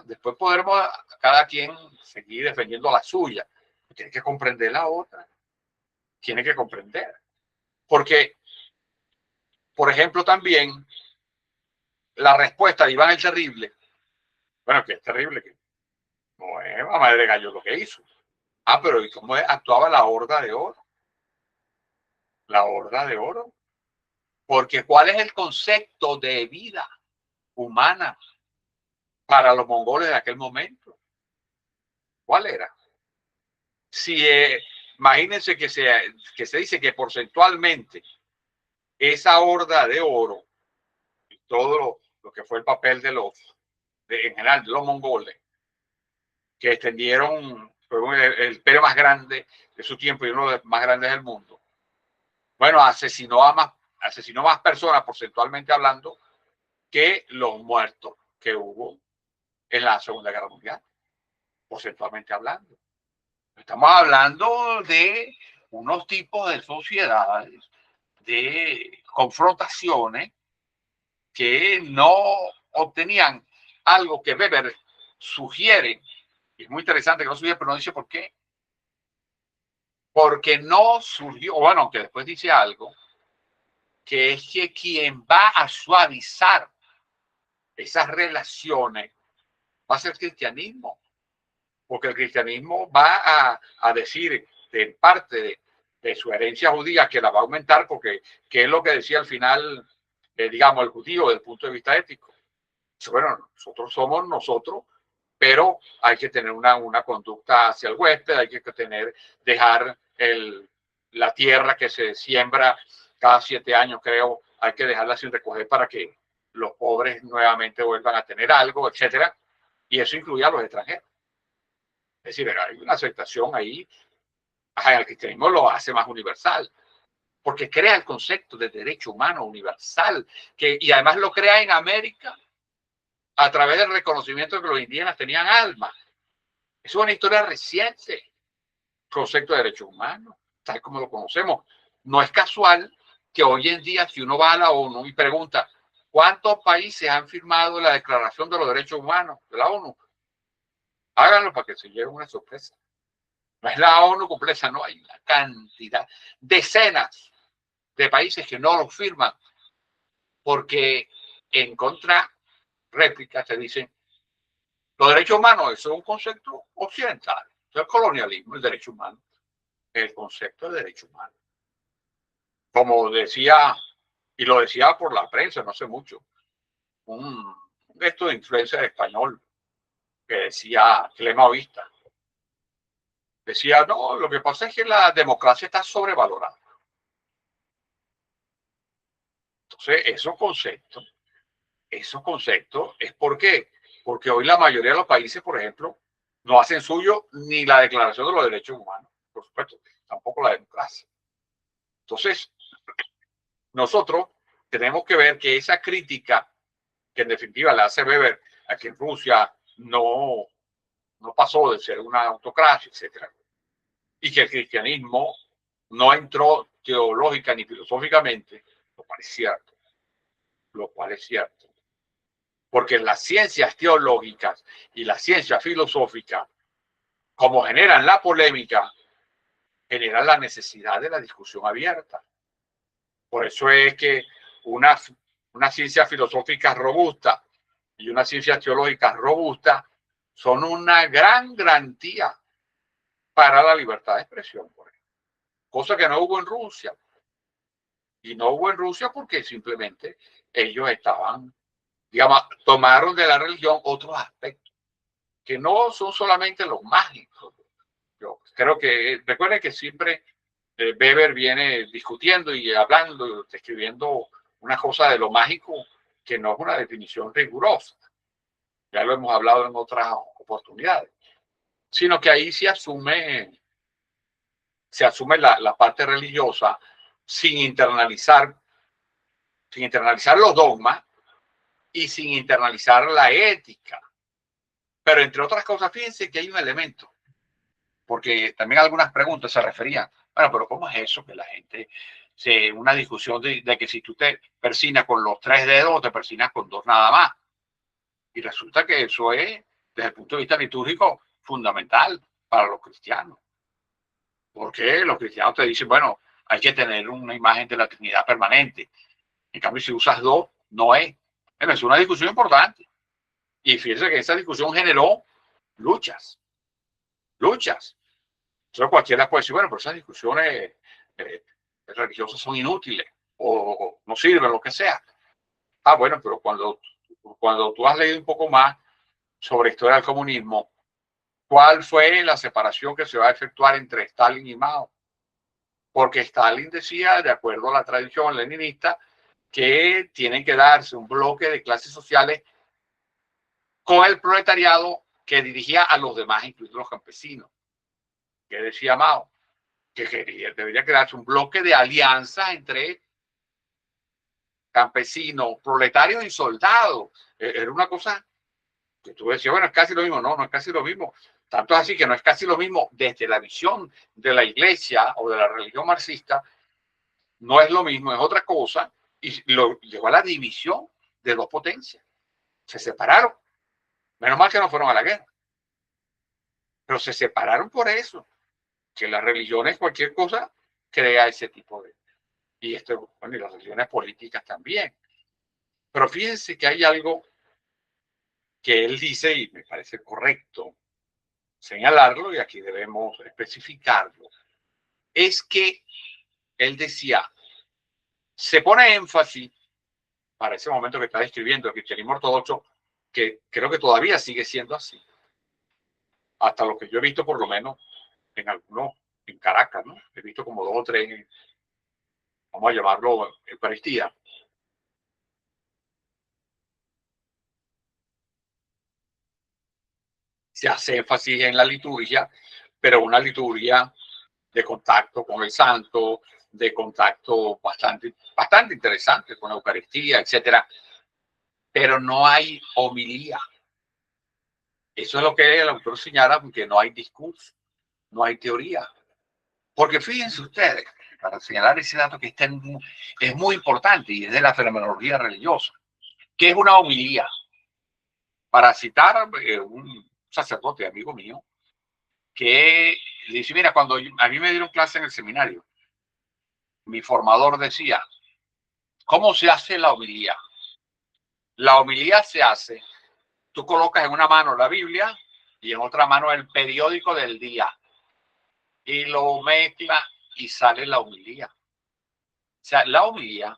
Después podremos cada quien seguir defendiendo la suya. Tiene que comprender la otra. Tiene que comprender. Porque, por ejemplo, también la respuesta de Iván el Terrible, bueno, que es terrible, que no es mamá de gallo lo que hizo. Ah, pero ¿y cómo actuaba la Horda de Oro? La Horda de Oro. Porque ¿cuál es el concepto de vida humana para los mongoles de aquel momento? ¿Cuál era? Si imagínense que se dice que porcentualmente esa Horda de Oro y todo lo que fue el papel en general de los mongoles, que extendieron, fue el imperio más grande de su tiempo y uno de los más grandes del mundo. Bueno, asesinó más personas porcentualmente hablando que los muertos que hubo en la Segunda Guerra Mundial, porcentualmente hablando. Estamos hablando de unos tipos de sociedades, de confrontaciones que no obtenían algo que Weber sugiere, y es muy interesante que no sugiere, pero no dice por qué. Porque no surgió, bueno, aunque después dice algo, que es que quien va a suavizar esas relaciones va a ser el cristianismo, porque el cristianismo va a decir de parte de su herencia judía que la va a aumentar, porque que es lo que decía al final, digamos, el judío desde el punto de vista ético. Bueno, nosotros somos nosotros, pero hay que tener una conducta hacia el huésped, hay que dejar la tierra que se siembra cada 7 años, creo, hay que dejarla sin recoger para que los pobres nuevamente vuelvan a tener algo, etcétera. Y eso incluye a los extranjeros. Es decir, hay una aceptación ahí. El cristianismo lo hace más universal, porque crea el concepto de derecho humano universal, y además lo crea en América a través del reconocimiento de que los indígenas tenían alma. Es una historia reciente, el concepto de derechos humanos, tal como lo conocemos. No es casual que hoy en día, si uno va a la ONU y pregunta cuántos países han firmado la Declaración de los Derechos Humanos de la ONU, háganlo para que se lleven una sorpresa. No es la ONU completa, no, hay una cantidad, decenas de países que no lo firman, porque en contra réplica te dicen, los derechos humanos, eso es un concepto occidental, el colonialismo, el derecho humano, el concepto de derecho humano. Como decía, y lo decía por la prensa no hace mucho, un gesto de influencer español que decía Clema Vista. Decía, no, lo que pasa es que la democracia está sobrevalorada. Entonces, esos conceptos es porque hoy la mayoría de los países, por ejemplo, no hacen suyo ni la Declaración de los Derechos Humanos, por supuesto, tampoco la democracia. Entonces, nosotros tenemos que ver que esa crítica que en definitiva le hace Weber a que Rusia no pasó de ser una autocracia, etcétera, y que el cristianismo no entró teológica ni filosóficamente, lo cual es cierto, porque las ciencias teológicas y las ciencias filosóficas, como generan la polémica, generan la necesidad de la discusión abierta. Por eso es que una ciencia filosófica robusta y una ciencia teológica robusta son una gran garantía para la libertad de expresión, por ejemplo. Cosa que no hubo en Rusia. Y no hubo en Rusia porque simplemente ellos estaban, digamos, tomaron de la religión otros aspectos, que no son solamente los mágicos. Yo creo que, recuerden que siempre Weber viene discutiendo y hablando, describiendo una cosa de lo mágico que no es una definición rigurosa. Ya lo hemos hablado en otras oportunidades. Sino que ahí se asume la parte religiosa sin internalizar los dogmas y sin internalizar la ética. Pero entre otras cosas, fíjense que hay un elemento, porque también algunas preguntas se referían, bueno, pero ¿cómo es eso que la gente, una discusión de que si tú te persinas con los 3 dedos o te persinas con 2 nada más? Y resulta que eso es, desde el punto de vista litúrgico, fundamental para los cristianos. Porque los cristianos te dicen, bueno, hay que tener una imagen de la Trinidad permanente. En cambio, si usas 2, no es. Bueno, es una discusión importante. Y fíjense que esa discusión generó luchas. Entonces cualquiera puede decir, bueno, pero esas discusiones religiosas son inútiles o no sirven, lo que sea. Ah, bueno, pero cuando tú has leído un poco más sobre historia del comunismo, ¿cuál fue la separación que se va a efectuar entre Stalin y Mao? Porque Stalin decía, de acuerdo a la tradición leninista, que tienen que darse un bloque de clases sociales con el proletariado que dirigía a los demás, incluidos los campesinos. ¿Qué decía Mao? Que debería crearse un bloque de alianza entre campesinos, proletarios y soldados. Era una cosa que tú decías, bueno, es casi lo mismo. No, no es casi lo mismo. Tanto es así que no es casi lo mismo desde la visión de la iglesia o de la religión marxista. No es lo mismo, es otra cosa. Y lo llevó a la división de 2 potencias. Se separaron. Menos mal que no fueron a la guerra. Pero se separaron por eso. Que las religiones, cualquier cosa, crea ese tipo de... Y bueno, y las religiones políticas también. Pero fíjense que hay algo que él dice, y me parece correcto señalarlo, y aquí debemos especificarlo, es que él decía, se pone énfasis para ese momento que está describiendo el cristianismo ortodoxo, que creo que todavía sigue siendo así, hasta lo que yo he visto por lo menos en algunos, en Caracas, ¿no? He visto como 2 o 3, vamos a llamarlo Eucaristía. Se hace énfasis en la liturgia, pero una liturgia de contacto con el santo, de contacto bastante interesante con la Eucaristía, etcétera. Pero no hay homilía. Eso es lo que el autor señala, porque no hay discurso, no hay teoría. Porque fíjense ustedes, para señalar ese dato que es muy importante y es de la fenomenología religiosa, que es una homilía. Para citar un sacerdote, amigo mío, que dice, mira, cuando a mí me dieron clase en el seminario, mi formador decía, ¿cómo se hace la homilía? La homilía se hace, tú colocas en una mano la Biblia y en otra mano el periódico del día y lo mezcla y sale la homilía. O sea, la homilía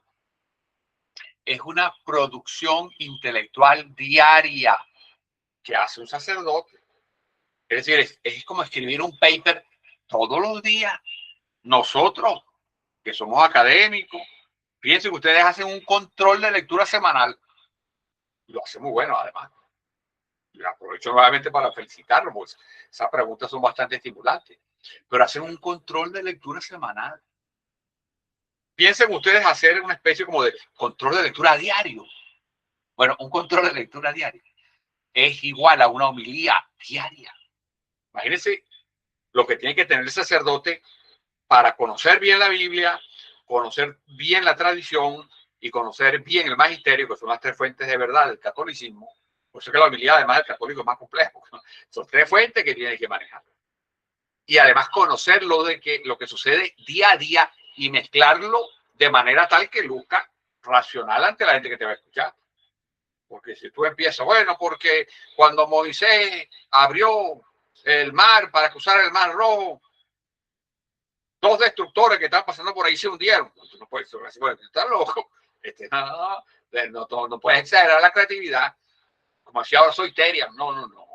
es una producción intelectual diaria que hace un sacerdote. Es decir, es como escribir un paper todos los días. Nosotros, que somos académicos, fíjense que ustedes hacen un control de lectura semanal. Lo hacen muy bueno, además. Y aprovecho nuevamente para felicitarlo, porque esas preguntas son bastante estimulantes. Pero hacen un control de lectura semanal. Piensen ustedes hacer una especie como de control de lectura diario. Bueno, un control de lectura diario es igual a una homilía diaria. Imagínense lo que tiene que tener el sacerdote para conocer bien la Biblia, conocer bien la tradición y conocer bien el magisterio, que son las 3 fuentes de verdad del catolicismo. Por eso que la homilía, además del católico, es más complejo. Son 3 fuentes que tiene que manejar. Y además conocer lo que sucede día a día y mezclarlo de manera tal que luzca racional ante la gente que te va a escuchar. Porque si tú empiezas, bueno, porque cuando Moisés abrió el mar para cruzar el mar rojo, 2 destructores que estaban pasando por ahí se hundieron. No puedes estar loco. No puedes exagerar la creatividad. Como si ahora soy Terian. No, no, no.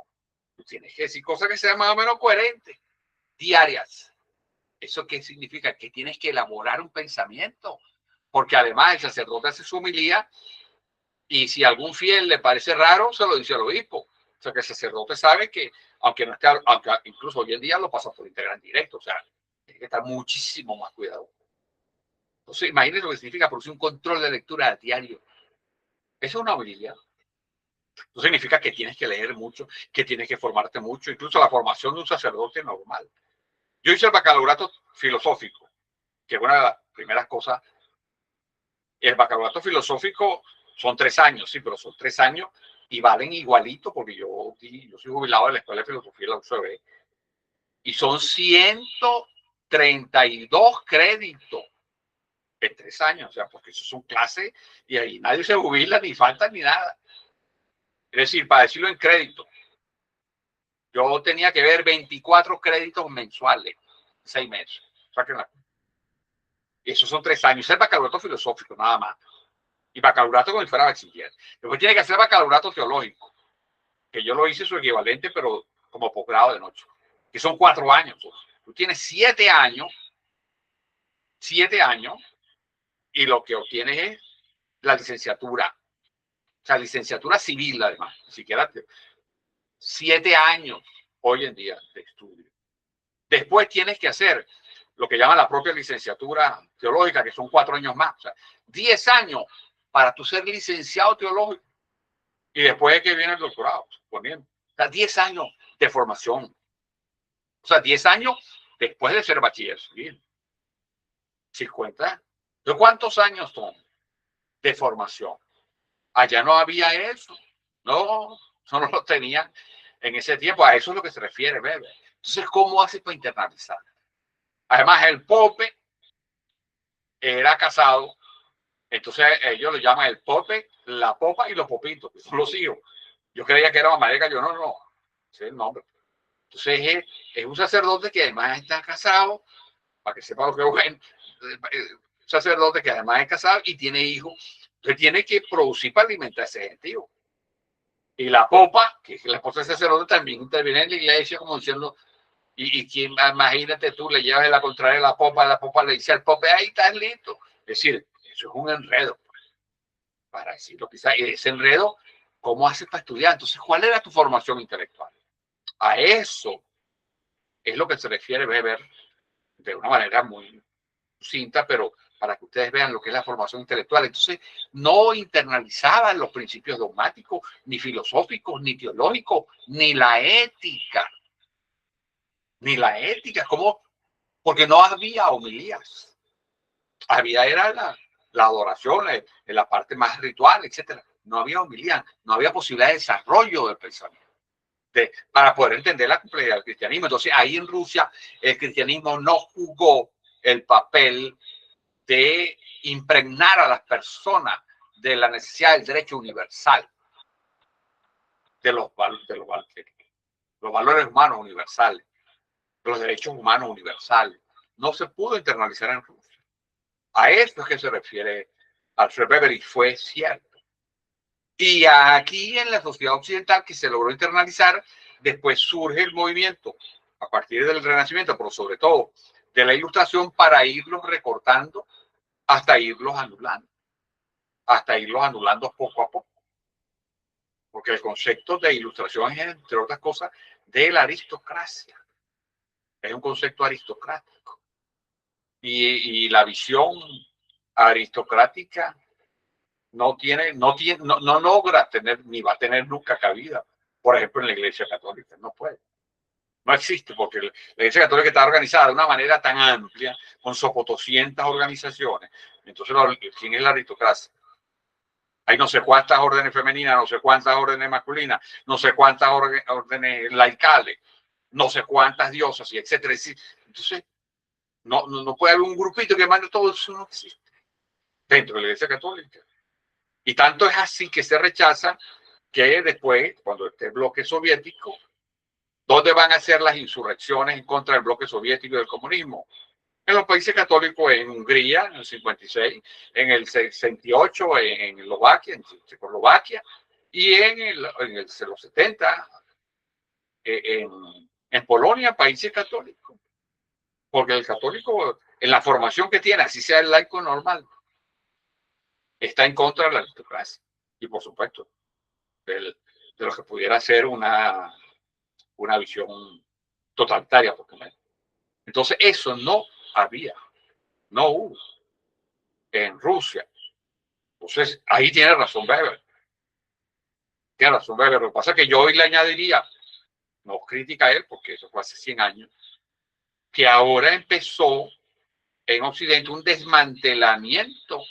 Tú tienes que decir cosas que sean más o menos coherentes, diarias. ¿Eso qué significa? Que tienes que elaborar un pensamiento. Porque además el sacerdote hace su homilía y si a algún fiel le parece raro, se lo dice al obispo. O sea que el sacerdote sabe que, aunque no esté, aunque incluso hoy en día lo pasa por Instagram directo, o sea, tiene que estar muchísimo más cuidado. Entonces, imagínense lo que significa producir un control de lectura diario. Eso es una habilidad. No significa que tienes que leer mucho, que tienes que formarte mucho, incluso la formación de un sacerdote normal. Yo hice el bacalaureato filosófico, que es una de las primeras cosas. El bacalaureato filosófico son 3 años, sí, pero son 3 años y valen igualito, porque yo soy jubilado de la Escuela de Filosofía de la UCB, y son 132 créditos en 3 años, o sea, porque eso son clases y ahí nadie se jubila, ni falta, ni nada. Es decir, para decirlo en crédito, yo tenía que ver 24 créditos mensuales, 6 meses. Y esos son 3 años. Es el bacalaureato filosófico, nada más. Y bacalaureato como si fuera bachiller. Después tiene que hacer bacalaureato teológico, que yo lo hice su equivalente, pero como posgrado de noche, que son 4 años. Tú tienes 7 años, 7 años, y lo que obtienes es la licenciatura. O sea, licenciatura civil, además. Ni siquiera 7 años hoy en día de estudio. Después tienes que hacer lo que llaman la propia licenciatura teológica, que son 4 años más. O sea, 10 años para tú ser licenciado teológico. Y después es que viene el doctorado, suponiendo. O sea, 10 años de formación. O sea, 10 años después de ser bachiller civil. 50. ¿De cuántos años son de formación? Allá no había eso. No, no lo tenían en ese tiempo. A eso es lo que se refiere, bebé. Entonces, ¿cómo hace para internalizar? Además, el Pope era casado. Entonces, ellos lo llaman el Pope, la Popa y los Popitos, que son los hijos. Yo creía que era mamá de gallo. No, ese es el nombre. Entonces, es un sacerdote que además está casado, para que sepa lo que es bueno. Un sacerdote que además es casado y tiene hijos. Entonces, tiene que producir para alimentar a ese gentío. Y la popa, que es la esposa del sacerdote, también interviene en la iglesia, como diciendo, y quien, imagínate tú, le llevas la contraria a la popa le dice al pope, ahí estás listo. Es decir, eso es un enredo, para decirlo quizás. Y ese enredo, ¿cómo haces para estudiar? Entonces, ¿cuál era tu formación intelectual? A eso es lo que se refiere Weber de una manera muy sucinta, pero para que ustedes vean lo que es la formación intelectual. Entonces, no internalizaban los principios dogmáticos, ni filosóficos, ni teológicos, ni la ética. Ni la ética, ¿cómo? Porque no había homilías. Había era la adoración, en la parte más ritual, etcétera. No había homilía, no había posibilidad de desarrollo del pensamiento. Para poder entender la complejidad del cristianismo. Entonces, ahí en Rusia, el cristianismo no jugó el papel de impregnar a las personas de la necesidad del derecho universal, de los valores humanos universales, de los derechos humanos universales. No se pudo internalizar en Rusia. A esto es que se refiere Alfred Weber y fue cierto. Y aquí en la sociedad occidental que se logró internalizar, después surge el movimiento a partir del Renacimiento, pero sobre todo de la Ilustración, para irlos recortando hasta irlos anulando poco a poco. Porque el concepto de Ilustración es, entre otras cosas, de la aristocracia. Es un concepto aristocrático. Y la visión aristocrática no logra tener, ni va a tener nunca cabida, por ejemplo, en la Iglesia Católica. No puede. No existe, porque la Iglesia Católica está organizada de una manera tan amplia, con 200 organizaciones. Entonces, ¿quién es la aristocracia? Hay no sé cuántas órdenes femeninas, no sé cuántas órdenes masculinas, no sé cuántas órdenes laicales, no sé cuántas diosas, y etcétera. Entonces, no puede haber un grupito que mande todo eso, no existe dentro de la Iglesia Católica. Y tanto es así que se rechaza que después, cuando esté el bloque soviético, ¿dónde van a ser las insurrecciones en contra del bloque soviético y del comunismo? En los países católicos, en Hungría, en el 56, en el 68, en Eslovaquia, en Checoslovaquia, y en los 70, en Polonia, países católicos. Porque el católico, en la formación que tiene, así sea el laico normal, está en contra de la aristocracia. Y por supuesto, de lo que pudiera ser una visión totalitaria. Entonces, eso no había, no hubo. en Rusia. Entonces, ahí tiene razón Weber. Tiene razón Weber. Lo que pasa es que yo hoy le añadiría, no crítica a él, porque eso fue hace 100 años, que ahora empezó en Occidente un desmantelamiento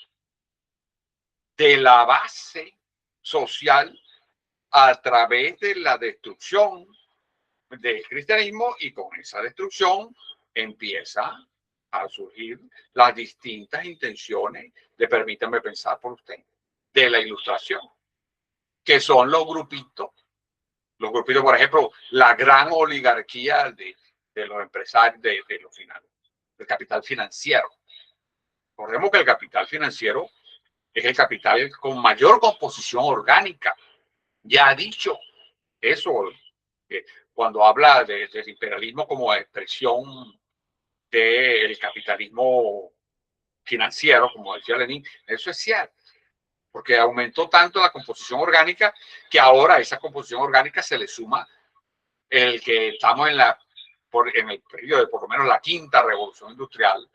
de la base social a través de la destrucción del cristianismo, y con esa destrucción empieza a surgir las distintas intenciones de, permítame pensar por usted, de la ilustración, que son los grupitos, por ejemplo, la gran oligarquía de los empresarios, de los finales, del capital financiero. Recordemos que el capital financiero es el capital con mayor composición orgánica. Ya ha dicho eso, cuando habla del imperialismo como expresión del capitalismo financiero, como decía Lenin, eso es cierto, porque aumentó tanto la composición orgánica que ahora a esa composición orgánica se le suma el que estamos en el periodo de por lo menos la quinta revolución industrial.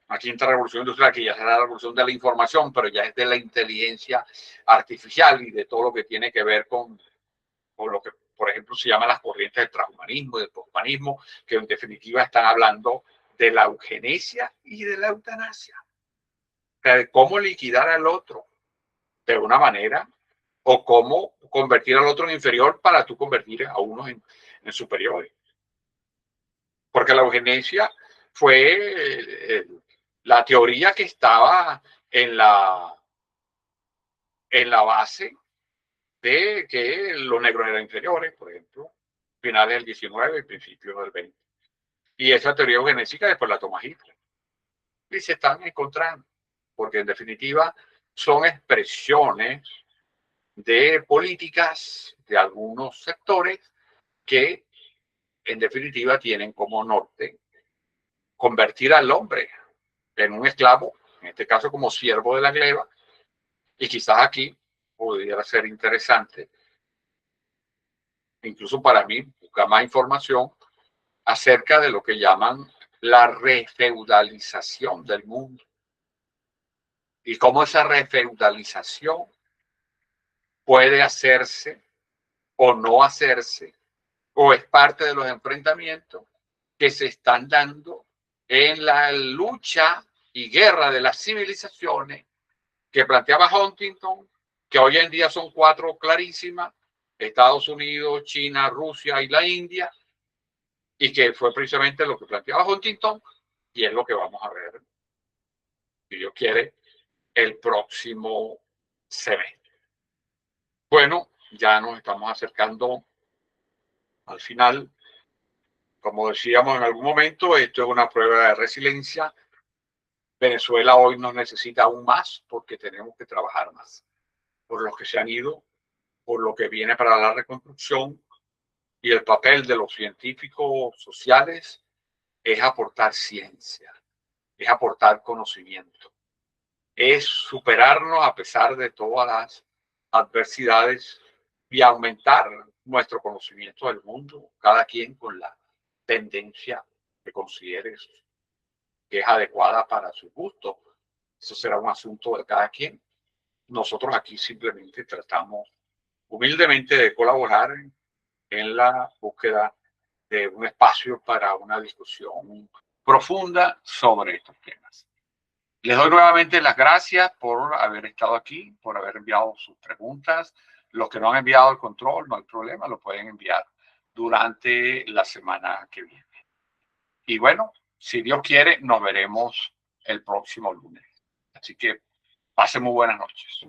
La quinta revolución industrial, que ya será la revolución de la información, pero ya es de la inteligencia artificial y de todo lo que tiene que ver con lo que, por ejemplo, se llama las corrientes del transhumanismo y del poshumanismo, que en definitiva están hablando de la eugenesia y de la eutanasia. O sea, de cómo liquidar al otro de una manera, o cómo convertir al otro en inferior para tú convertir a unos en superiores. Porque la eugenesia fue la teoría que estaba en la base de que los negros eran inferiores, por ejemplo, finales del 19 y principios del 20. Y esa teoría eugenésica después la toma Hitler. Y se están encontrando, porque en definitiva son expresiones de políticas de algunos sectores que en definitiva tienen como norte convertir al hombre en un esclavo, en este caso como siervo de la gleba, y quizás aquí pudiera ser interesante, incluso para mí, buscar más información acerca de lo que llaman la refeudalización del mundo y cómo esa refeudalización puede hacerse o no hacerse, o es parte de los enfrentamientos que se están dando en la lucha y guerra de las civilizaciones que planteaba Huntington, que hoy en día son 4 clarísimas: Estados Unidos, China, Rusia y la India, y que fue precisamente lo que planteaba Huntington, y es lo que vamos a ver, si Dios quiere, el próximo semestre. Bueno, ya nos estamos acercando al final. Como decíamos en algún momento, esto es una prueba de resiliencia. Venezuela hoy nos necesita aún más porque tenemos que trabajar más por los que se han ido, por lo que viene para la reconstrucción, y el papel de los científicos sociales es aportar ciencia, es aportar conocimiento, es superarnos a pesar de todas las adversidades y aumentar nuestro conocimiento del mundo, cada quien con la tendencia que considere que es adecuada para su gusto. Eso será un asunto de cada quien. Nosotros aquí simplemente tratamos humildemente de colaborar en la búsqueda de un espacio para una discusión profunda sobre estos temas. Les doy nuevamente las gracias por haber estado aquí, por haber enviado sus preguntas. Los que no han enviado el control, no hay problema, lo pueden enviar durante la semana que viene. Y bueno, si Dios quiere, nos veremos el próximo lunes. Así que pasen muy buenas noches.